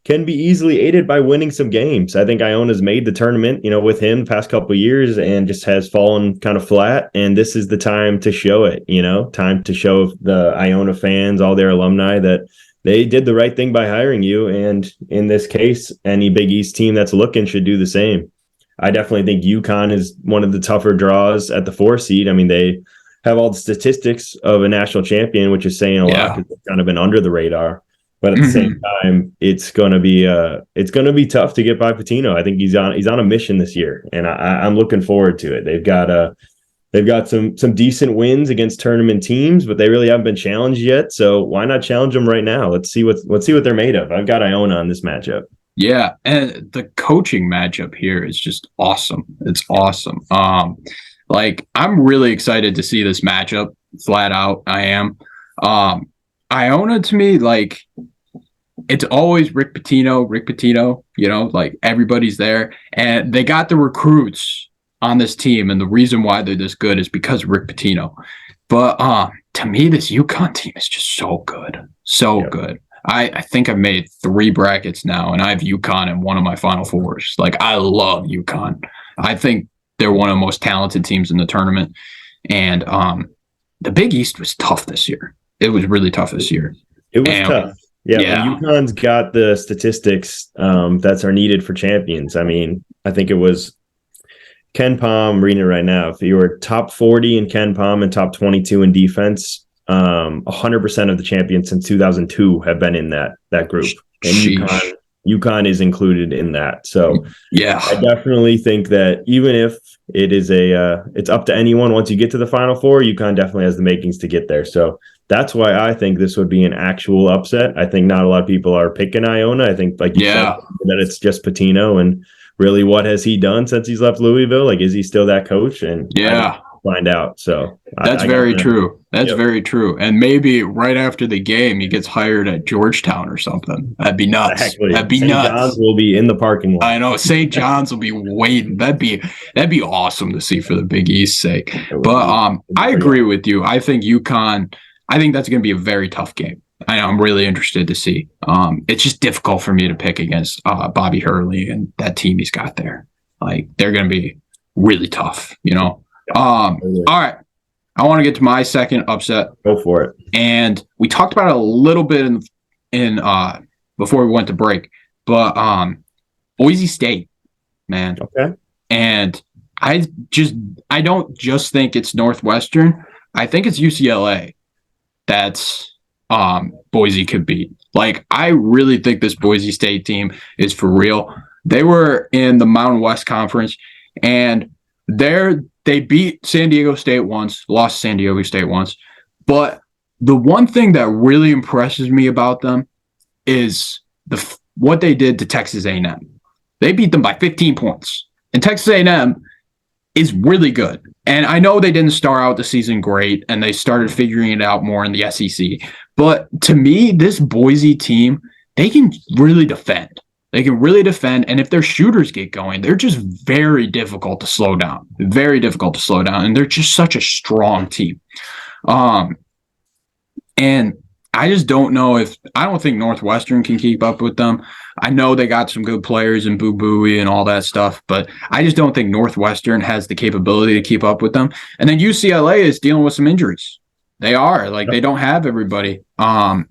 can be easily aided by winning some games. I think Iona's made the tournament, with him the past couple of years and just has fallen kind of flat. And this is the time to show it, time to show the Iona fans, all their alumni, that they did the right thing by hiring you. And in this case, any Big East team that's looking should do the same. I definitely think UConn is one of the tougher draws at the 4 seed. I mean, they have all the statistics of a national champion, which is saying a lot because they've kind of been under the radar. But at the same time, it's going to be tough to get by Pitino. I think he's on a mission this year, and I'm looking forward to it. They've got some decent wins against tournament teams, but they really haven't been challenged yet. So why not challenge them right now? Let's see what they're made of. I've got Iona on this matchup. Yeah, and the coaching matchup here is just awesome. It's awesome. I'm really excited to see this matchup. Flat out, I am. Iona to me, it's always Rick Pitino, everybody's there. And they got the recruits on this team, and the reason why they're this good is because of Rick Pitino. But to me, this UConn team is just so good. So good. I think I've made 3 brackets now, and I have UConn in one of my Final Fours. Like, I love UConn. I think they're one of the most talented teams in the tournament. And the Big East was tough this year. It was really tough this year. It was tough. Yeah. UConn's got the statistics that are needed for champions. I mean, I think it was Ken Pom, reading it right now. If you were top 40 in Ken Pom and top 22 in defense, 100% of the champions since 2002 have been in that group. And UConn is included in that. So I definitely think that even if it is it's up to anyone once you get to the Final Four, UConn definitely has the makings to get there. So that's why I think this would be an actual upset. I think not a lot of people are picking Iona. I think, like you said, that it's just Pitino, and really, what has he done since he's left Louisville? Like, is he still that coach? And find out. So that's very true. That's very true. And maybe right after the game, he gets hired at Georgetown or something. That'd be nuts. Exactly. That'd be St. nuts. John's will be in the parking lot. I know. St. John's will be waiting. That'd be awesome to see for the Big East's sake. But I agree with you. I think UConn. I think that's going to be a very tough game. I'm really interested to see. It's just difficult for me to pick against Bobby Hurley and that team he's got there. Like, they're going to be really tough, you know. All right. I want to get to my second upset. Go for it. And we talked about it a little bit in before we went to break, but Boise State, man. Okay. And I don't just think it's Northwestern. I think it's UCLA that's Boise could beat. Like, I really think this Boise State team is for real. They were in the Mountain West Conference, and they beat San Diego State once, lost San Diego State once. But the one thing that really impresses me about them is what they did to Texas A&M. They beat them by 15 points. And Texas A&M is really good. And I know they didn't start out the season great, and they started figuring it out more in the SEC. But to me, this Boise team, they can really defend. They can really defend, and if their shooters get going, they're just very difficult to slow down. Very difficult to slow down, and they're just such a strong team. And I just don't know I don't think Northwestern can keep up with them. I know they got some good players in Boo Buie and all that stuff, but I just don't think Northwestern has the capability to keep up with them. And then UCLA is dealing with some injuries. They are. Like, they don't have everybody. I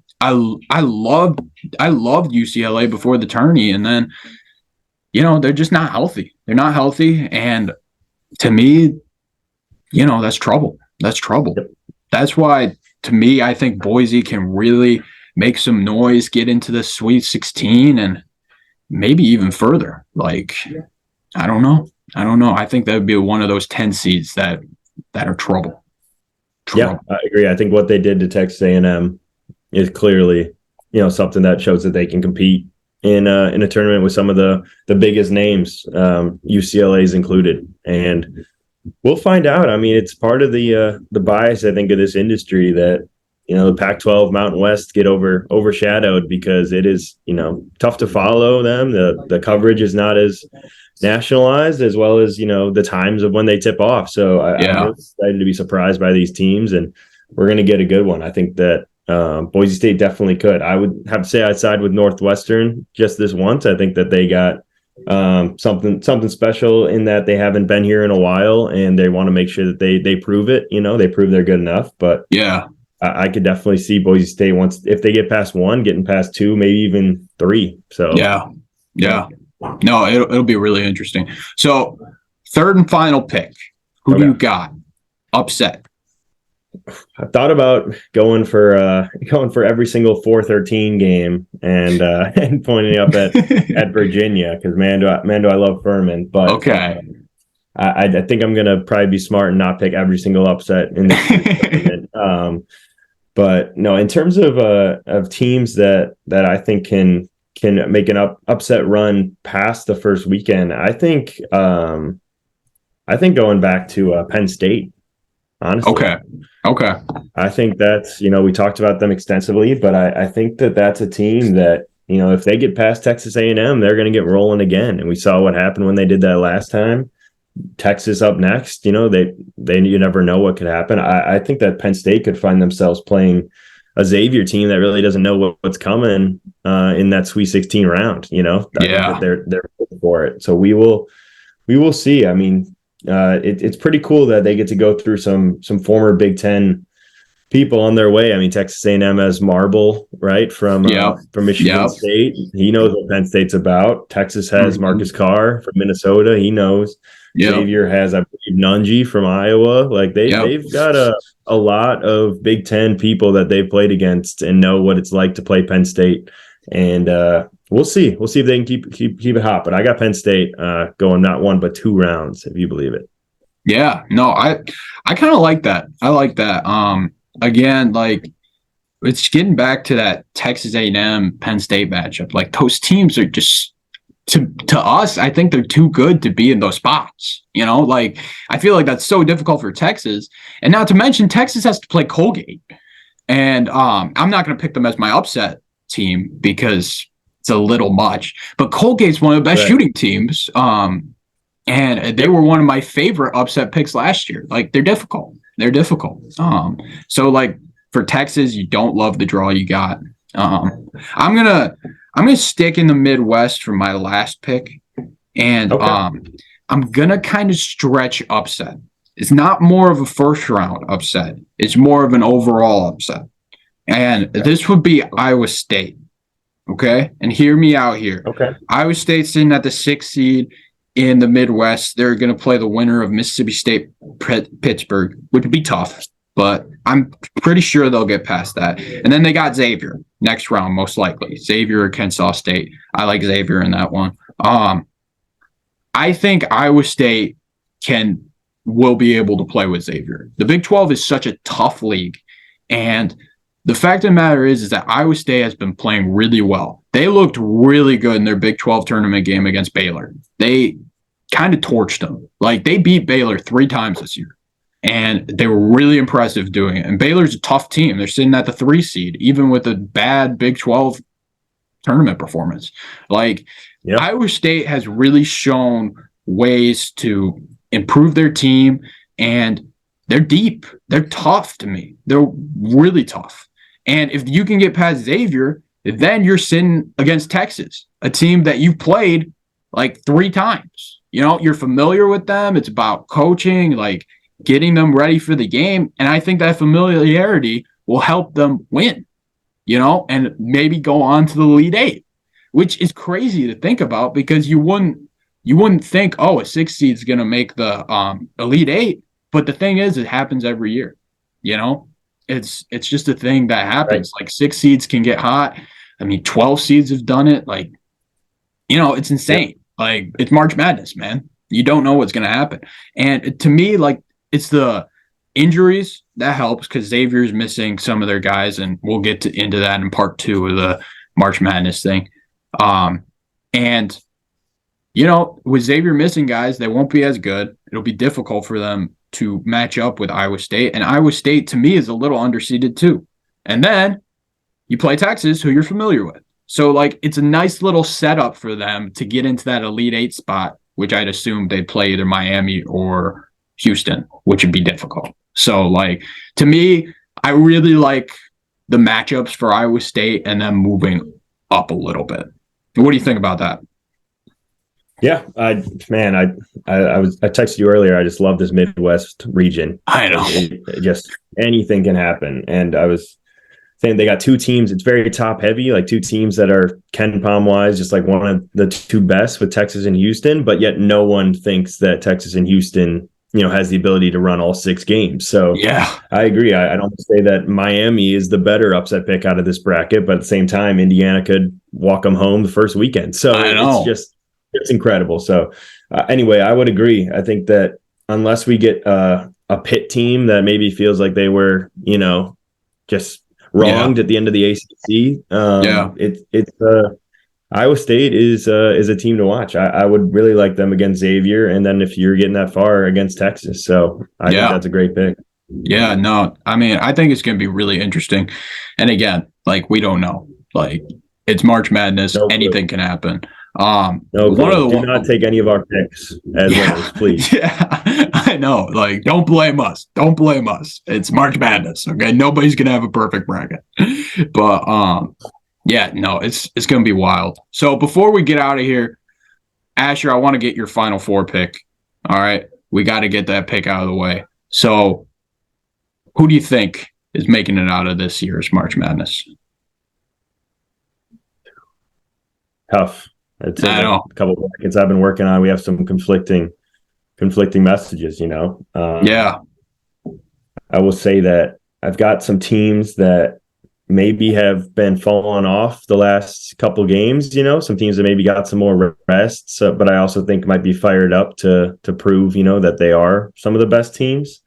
loved UCLA before the tourney, and then, you know, they're just not healthy. They're not healthy, and to me, you know, that's trouble. That's trouble. That's why, to me, I think Boise can really make some noise, get into the Sweet 16, and maybe even further. Like, I don't know. I think that would be one of those 10 seeds that are trouble. Yeah, I agree. I think what they did to Texas A&M is clearly, you know, something that shows that they can compete in a tournament with some of the biggest names, UCLA's included. And we'll find out. I mean, it's part of the bias, I think, of this industry that, you know, the Pac-12 Mountain West get overshadowed because it is, you know, tough to follow them. The coverage is not as nationalized, as well as, you know, the times of when they tip off. So I'm really excited to be surprised by these teams, and we're going to get a good one. I think that Boise State definitely could. I would have to say I'd side with Northwestern just this once. I think that they got something special in that they haven't been here in a while, and they want to make sure that they prove it. You know, they prove they're good enough. But yeah, I could definitely see Boise State once, if they get past 1, getting past 2, maybe even 3. So yeah. No, it'll be really interesting. So, third and final pick. Who do you got? Upset. I thought about going for every single 4-13 game and pointing up at Virginia, because man do I love Furman. But okay, I think I'm gonna probably be smart and not pick every single upset in the but no, in terms of teams that I think can make an upset run past the first weekend, I think going back to Penn State. Honestly. Okay. I think that's, you know, we talked about them extensively, but I think that's a team that, you know, if they get past Texas A&M, they're going to get rolling again. And we saw what happened when they did that last time. Texas up next. You never know what could happen. I think that Penn State could find themselves playing a Xavier team that really doesn't know what's coming in that Sweet 16 round. I think that they're ready for it. So we will see. I mean, it's pretty cool that they get to go through some former Big Ten people on their way. I mean, Texas A&M has Marble, right, from Michigan State. He knows what Penn State's about. Texas has Marcus Carr from Minnesota. He knows. Xavier has, I believe, Nunji from Iowa. Like they've got a lot of Big Ten people that they've played against and know what it's like to play Penn State. And we'll see. We'll see if they can keep it hot. But I got Penn State going not one but 2 rounds, if you believe it. Yeah, no, I kind of like that. I like that. Again, like it's getting back to that Texas A&M Penn State matchup. Like those teams are just to us, I think they're too good to be in those spots. Like I feel like that's so difficult for Texas. And not to mention Texas has to play Colgate. And I'm not going to pick them as my upset team because it's a little much. But Colgate's one of the best shooting teams. And they were one of my favorite upset picks last year. Like they're difficult. So like for Texas, you don't love the draw you got. I'm gonna stick in the Midwest for my last pick, and I'm gonna kind of stretch upset. It's not more of a first round upset. It's more of an overall upset, and this would be Iowa State. Okay, and hear me out here. Okay, Iowa State sitting at the 6th seed. In the Midwest, they're going to play the winner of Mississippi State Pittsburgh, which would be tough, but I'm pretty sure they'll get past that. And then they got Xavier next round, most likely. Xavier or Kennesaw State. I like Xavier in that one. I think Iowa State will be able to play with Xavier. The Big 12 is such a tough league, and the fact of the matter is that Iowa State has been playing really well. They looked really good in their Big 12 tournament game against Baylor. They kind of torched them. Like they beat Baylor 3 times this year, and they were really impressive doing it. And Baylor's a tough team. They're sitting at the 3 seed, even with a bad Big 12 tournament performance. Iowa State has really shown ways to improve their team, and they're deep. They're tough to me. They're really tough. And if you can get past Xavier, then you're sitting against Texas, a team that you've played like 3 times. You're familiar with them. It's about coaching, like getting them ready for the game. And I think that familiarity will help them win, and maybe go on to the Elite 8, which is crazy to think about because you wouldn't think, a 6 seed is going to make the Elite 8. But the thing is, it happens every year. It's just a thing that happens. Right. Like 6 seeds can get hot. I mean, 12 seeds have done it. Like, it's insane. Yeah. Like it's March Madness, man. You don't know what's going to happen. And to me, like it's the injuries that helps because Xavier's missing some of their guys, and we'll get into that in part 2 of the March Madness thing. And with Xavier missing guys, they won't be as good. It'll be difficult for them to match up with Iowa State. And Iowa State, to me, is a little underseeded too. And then you play Texas, who you're familiar with. So, like, it's a nice little setup for them to get into that Elite 8 spot, which I'd assume they'd play either Miami or Houston, which would be difficult. So, like, to me, I really like the matchups for Iowa State and them moving up a little bit. What do you think about that? Yeah, I texted you earlier. I just love this Midwest region. I know. Just anything can happen. And I was saying they got 2 teams. It's very top heavy, like 2 teams that are Ken Palm wise, just like one of the 2 best with Texas and Houston. But yet no one thinks that Texas and Houston, has the ability to run all 6 games. So yeah, I agree. I don't say that Miami is the better upset pick out of this bracket, but at the same time, Indiana could walk them home the first weekend. So it's incredible. So anyway, I would agree. I think that unless we get a Pitt team that maybe feels like they were, just wronged at the end of the ACC, Iowa State is a team to watch. I would really like them against Xavier, and then if you're getting that far against Texas, so I think that's a great pick. Yeah, no, I mean, I think it's going to be really interesting. And again, like we don't know, like it's March Madness, anything can happen. No, do not not take any of our picks as winners, please. Yeah, I know. Like, don't blame us. Don't blame us. It's March Madness. Okay, nobody's gonna have a perfect bracket. But yeah, no, it's gonna be wild. So before we get out of here, Asher, I want to get your Final Four pick. All right, we got to get that pick out of the way. So, who do you think is making it out of this year's March Madness? Tough. It's a couple of brackets I've been working on. We have some conflicting messages, Yeah. I will say that I've got some teams that maybe have been falling off the last couple games, some teams that maybe got some more rest, but I also think might be fired up to prove, that they are some of the best teams.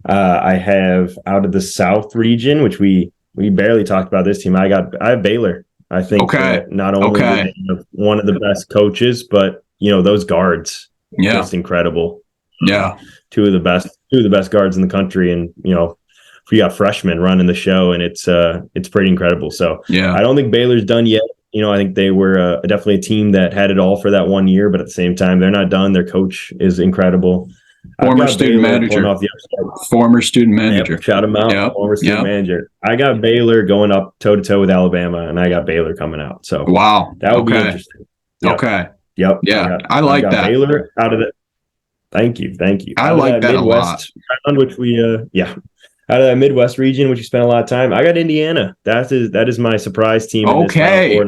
I have out of the South region, which we barely talked about this team. I have Baylor. I think that not only do they have one of the best coaches, but those guards, just incredible. Yeah, two of the best guards in the country, and we got freshmen running the show, and it's pretty incredible. So I don't think Baylor's done yet. I think they were definitely a team that had it all for that 1 year, but at the same time, they're not done. Their coach is incredible. Former student manager. Yep, shout him out. Yep. Former student manager. I got Baylor going up toe-to-toe with Alabama, and I got Baylor coming out. So that would be interesting. Yep. Okay. Yep. Yeah, I like that. Baylor out of the. Thank you. I like that Midwest a lot. Which we out of that Midwest region, which you spent a lot of time. I got Indiana. That is my surprise team. Okay.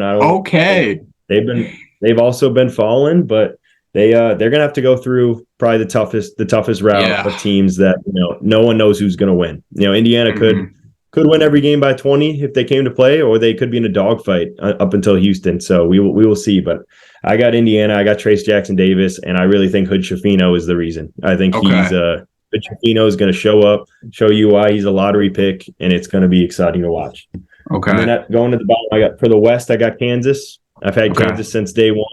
They've also been falling, but they're gonna have to go through probably the toughest route of teams that no one knows who's gonna win. Indiana could win every game by 20 if they came to play, or they could be in a dogfight up until Houston. So we will see. But I got Indiana. I got Trace Jackson Davis, and I really think Hood Schifino is the reason. I think Hood Schifino is going to show up, show you why he's a lottery pick, and it's going to be exciting to watch. Okay. And then going to the bottom, for the West, I got Kansas. I've had Kansas since day one.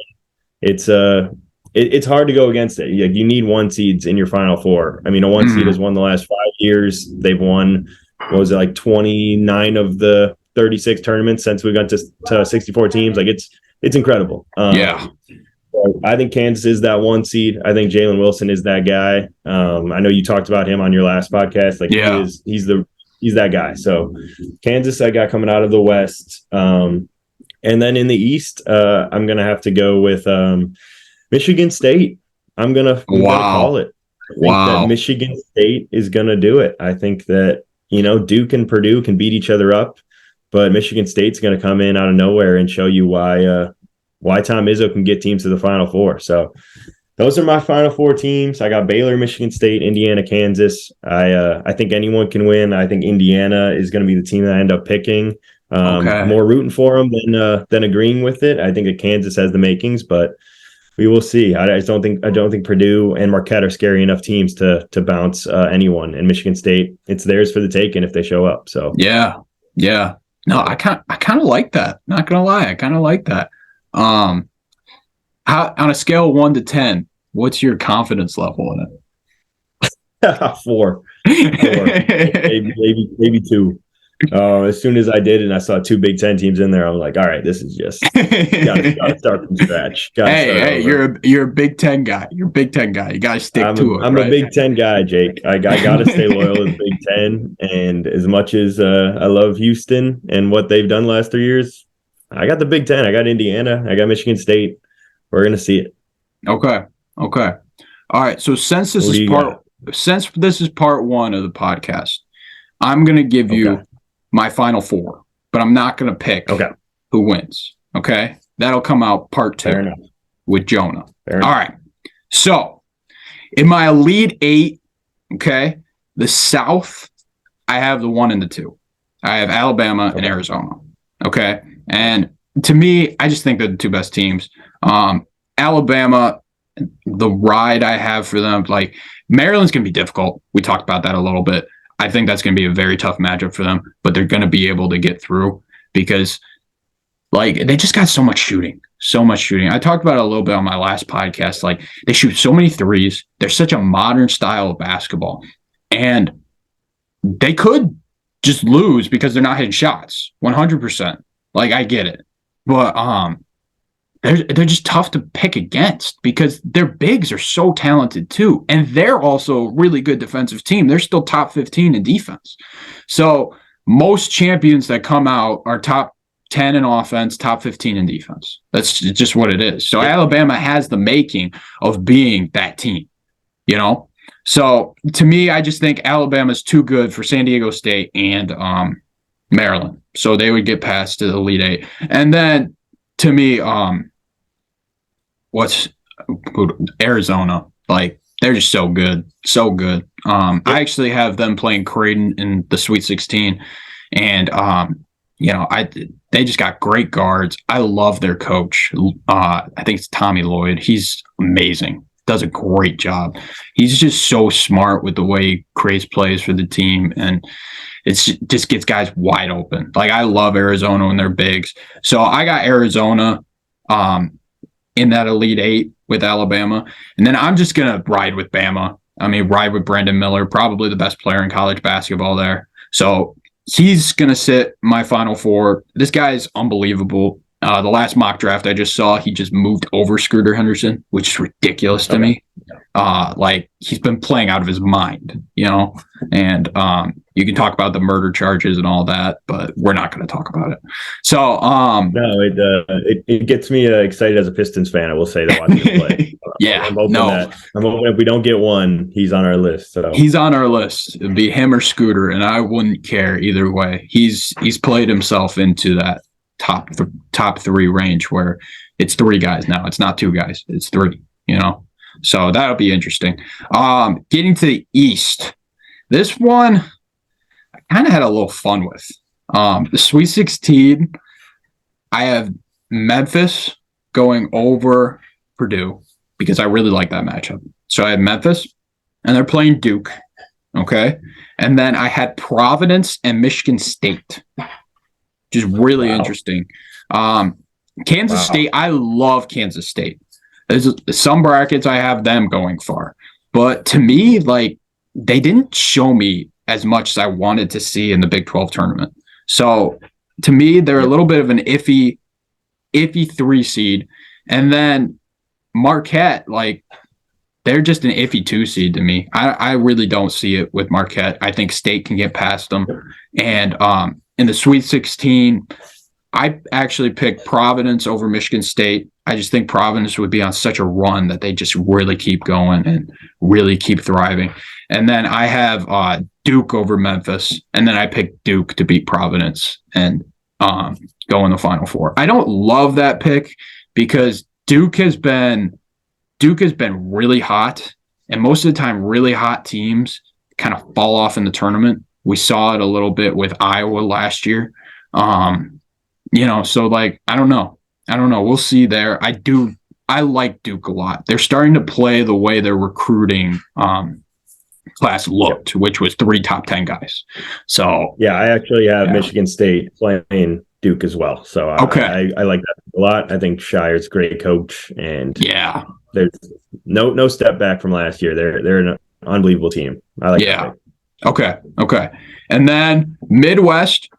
It's hard to go against it. You need 1 seeds in your Final Four. I mean, a 1 seed has won the last 5 years. They've won, 29 of the 36 tournaments since we got to 64 teams. Like, it's incredible. I think Kansas is that 1 seed. I think Jalen Wilson is that guy. I know you talked about him on your last podcast. He's that guy. So Kansas, I got coming out of the West. And then in the East, I'm going to have to go with Michigan State. I'm going to call it. I think that Michigan State is going to do it. I think that, Duke and Purdue can beat each other up, but Michigan State's going to come in out of nowhere and show you why Tom Izzo can get teams to the Final Four. So those are my Final Four teams. I got Baylor, Michigan State, Indiana, Kansas. I think anyone can win. I think Indiana is going to be the team that I end up picking. More rooting for them than agreeing with it. I think that Kansas has the makings, but we will see. I don't think Purdue and Marquette are scary enough teams to bounce anyone. And Michigan State, it's theirs for the taking if they show up. So yeah. No, I kind of like that. Not gonna lie, I kind of like that. On a scale of 1 to 10, what's your confidence level in it? 4. maybe 2. As soon as I did and I saw 2 Big Ten teams in there, I'm like, all right, this is just gotta start from scratch. Hey, you're a Big Ten guy. You're a Big Ten guy. You gotta stick to it. I'm a Big Ten guy, Jake. I gotta stay loyal to the Big Ten. And as much as I love Houston and what they've done the last 3 years, I got the Big Ten. I got Indiana. I got Michigan State. We're gonna see it. Okay. All right. So since this is part 1 of the podcast, I'm gonna give you my Final Four, but I'm not gonna pick who wins. Okay, that'll come out part 2 with Jonah. All right. So in my Elite 8, the South, I have the 1 and the 2. I have Alabama and Arizona. Okay. And to me, I just think they're the 2 best teams. Alabama, the ride I have for them, like Maryland's going to be difficult. We talked about that a little bit. I think that's going to be a very tough matchup for them, but they're going to be able to get through because they just got so much shooting. I talked about it a little bit on my last podcast. Like, they shoot so many threes. They're such a modern style of basketball, and they could just lose because they're not hitting shots 100%. Like, I get it. But they're just tough to pick against because their bigs are so talented too. And they're also a really good defensive team. They're still top 15 in defense. So most champions that come out are top 10 in offense, top 15 in defense. That's just what it is. So Alabama has the making of being that team, you know? So to me, I just think Alabama's too good for San Diego State and Maryland. So they would get past to the Elite Eight. And then to me, Arizona, like they're just so good. I actually have them playing Creighton in the Sweet 16, and they just got great guards. I love their coach. I think it's Tommy Lloyd. He's amazing. Does a great job. He's just so smart with the way he creates plays for the team, and just gets guys wide open. Like I love Arizona when they're bigs. So I got Arizona in that Elite Eight with Alabama. And then I'm just going to ride with Bama. I mean, ride with Brandon Miller, probably the best player in college basketball there. So he's going to sit my Final Four. This guy is unbelievable. The last mock draft I just saw, he just moved over Scooter Henderson, which is ridiculous to me. Like he's been playing out of his mind, you know, and you can talk about the murder charges and all that, but we're not going to talk about it. So no, it gets me excited as a Pistons fan. I will say that watching him play. I'm hoping if we don't get one, he's on our list. So he's on our list. It'd be him or Scooter, and I wouldn't care either way. He's played himself into that top three range where it's three guys now. It's not two guys. It's three, you know? So that'll be interesting. Getting to the East, this one I kind of had a little fun with. The Sweet 16, I have Memphis going over Purdue because I really like that matchup. So I had Memphis, and they're playing Duke, okay? And then I had Providence and Michigan State. Just really interesting. Kansas State, I love Kansas State. There's some brackets I have them going far. But to me, like, they didn't show me as much as I wanted to see in the Big 12 tournament. So to me, they're a little bit of an iffy 3 seed. And then Marquette, like, they're just an iffy 2 seed to me. I really don't see it with Marquette. I think State can get past them. And in the Sweet 16, I actually picked Providence over Michigan State. I just think Providence would be on such a run that they just really keep going and really keep thriving. And then I have Duke over Memphis, and then I picked Duke to beat Providence and go in the Final Four. I don't love that pick because Duke has been really hot, and most of the time really hot teams kind of fall off in the tournament. We saw it a little bit with Iowa last year. So like, I don't know. We'll see there. I like Duke a lot. They're starting to play the way their recruiting class looked, which was 3 top 10 guys. So yeah, I actually have Michigan State playing Duke as well. So I like that a lot. I think Shire's a great coach, and there's no step back from last year. They're an unbelievable team. I like that. Okay. And then Midwest,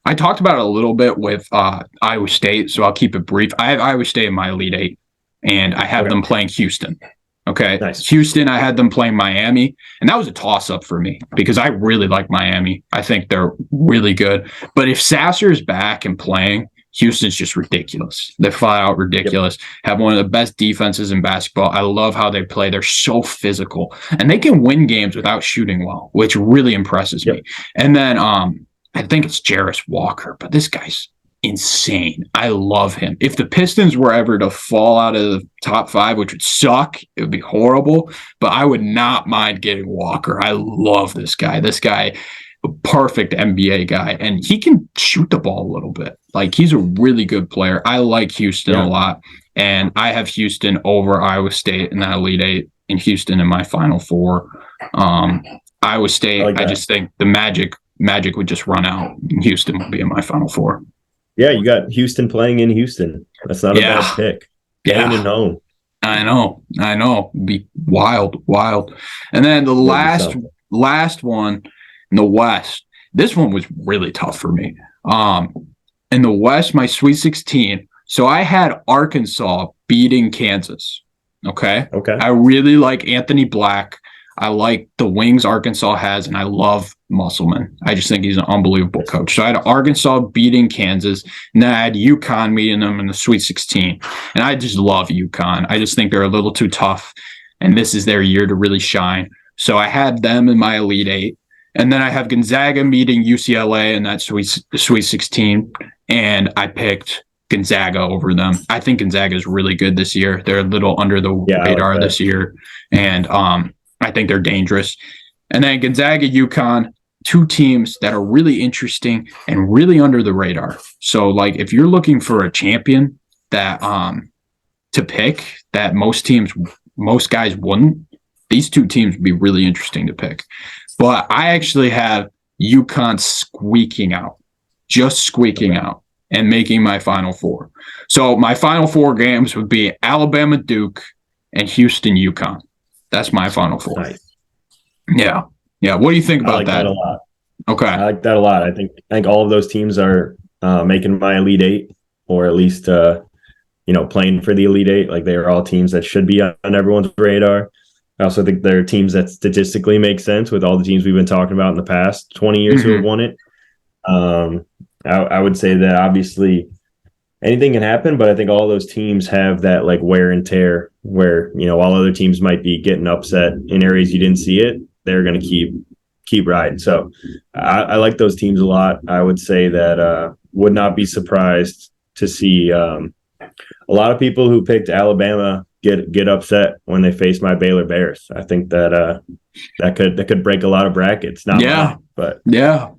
I talked about it a little bit with Iowa State, so I'll keep it brief. I have Iowa State in my Elite Eight, and I have them playing Houston. Okay. Nice. Houston, I had them playing Miami, and that was a toss-up for me because I really like Miami. I think they're really good. But if Sasser is back and playing, Houston's just ridiculous. They're flat out ridiculous. Have one of the best defenses in basketball. I love how they play. They're so physical, and they can win games without shooting well, which really impresses me. And then I think it's Jarris Walker, but this guy's insane. I love him. If the Pistons were ever to fall out of the top 5, which would suck, it would be horrible, but I would not mind getting Walker. I love this guy. A perfect NBA guy, and he can shoot the ball a little bit. Like, he's a really good player. I like Houston a lot, and I have Houston over Iowa State in that Elite Eight, and Houston in my Final Four. Iowa State, I just think the magic would just run out. Houston would be in my Final Four. Yeah, you got Houston playing in Houston. That's not a bad pick. Playing at home. I know. Be wild. And then the last one in the West, this one was really tough for me. In the West, my Sweet 16, So I had Arkansas beating Kansas. Okay. Okay. I really like Anthony Black. I like the wings Arkansas has, and I love Musselman. I just think he's an unbelievable coach. So I had Arkansas beating Kansas, and then I had UConn meeting them in the Sweet 16. And I just love UConn. I just think they're a little too tough, and this is their year to really shine. So I had them in my Elite Eight. And then I have Gonzaga meeting UCLA in that Sweet 16, and I picked Gonzaga over them. I think Gonzaga is really good this year. They're a little under the radar this year, and I think they're dangerous. And then Gonzaga, UConn, two teams that are really interesting and really under the radar. So, like, if you're looking for a champion that to pick that most guys wouldn't, these two teams would be really interesting to pick. But I actually have UConn squeaking out and making my Final Four. So my Final Four games would be Alabama, Duke, and Houston, UConn. That's my Final Four. Nice. Yeah. What do you think about that? A lot. Okay. I like that a lot. I think all of those teams are making my Elite Eight, or at least playing for the Elite Eight. Like, they are all teams that should be on everyone's radar. I also think they're teams that statistically make sense with all the teams we've been talking about in the past 20 years who have won it. I would say that obviously anything can happen, but I think all those teams have that like wear and tear where, while other teams might be getting upset in areas you didn't see it, they're going to keep riding. So I like those teams a lot. I would say that would not be surprised to see a lot of people who picked Alabama get upset when they face my Baylor Bears. I think that that could break a lot of brackets. Not mine, but we'll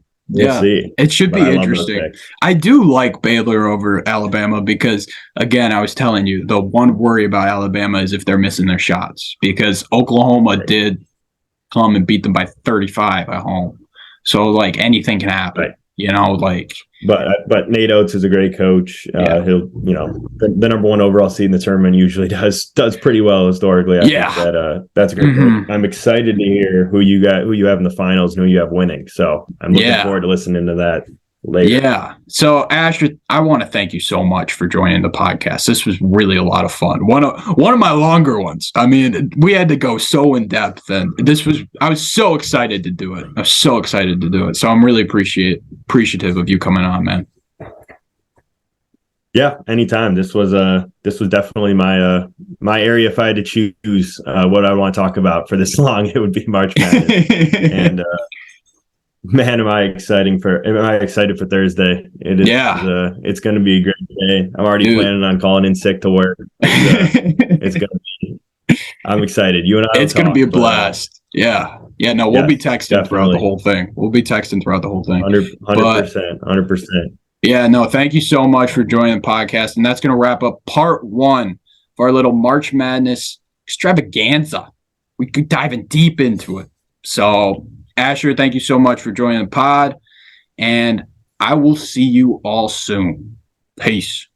see. It should be interesting. I do like Baylor over Alabama because, again, I was telling you, the one worry about Alabama is if they're missing their shots, because Oklahoma did come and beat them by 35 at home. So, like, anything can happen. Right. But Nate Oates is a great coach. He'll, the number one overall seed in the tournament usually does pretty well historically. I think that's a great coach. I'm excited to hear who you have in the finals and who you have winning. So I'm looking forward to listening to that later. Yeah. So Asher, I want to thank you so much for joining the podcast. This was really a lot of fun. One of my longer ones. I mean, we had to go so in depth, and I was so excited to do it. So I'm really appreciative of you coming on, man. Yeah, anytime. This was definitely my area. If I had to choose what I want to talk about for this long, it would be March Madness. And man, am I excited for Thursday. It is. Yeah. It's going to be a great day. I'm already planning on calling in sick to work. It's going to be. I'm excited. You and I. It's going to be a blast. Yeah. No, we'll be texting throughout the whole thing. 100%. Yeah. No, thank you so much for joining the podcast, and that's going to wrap up part 1 of our little March Madness extravaganza. We could dive in deep into it. So, Asher, thank you so much for joining the pod, and I will see you all soon. Peace.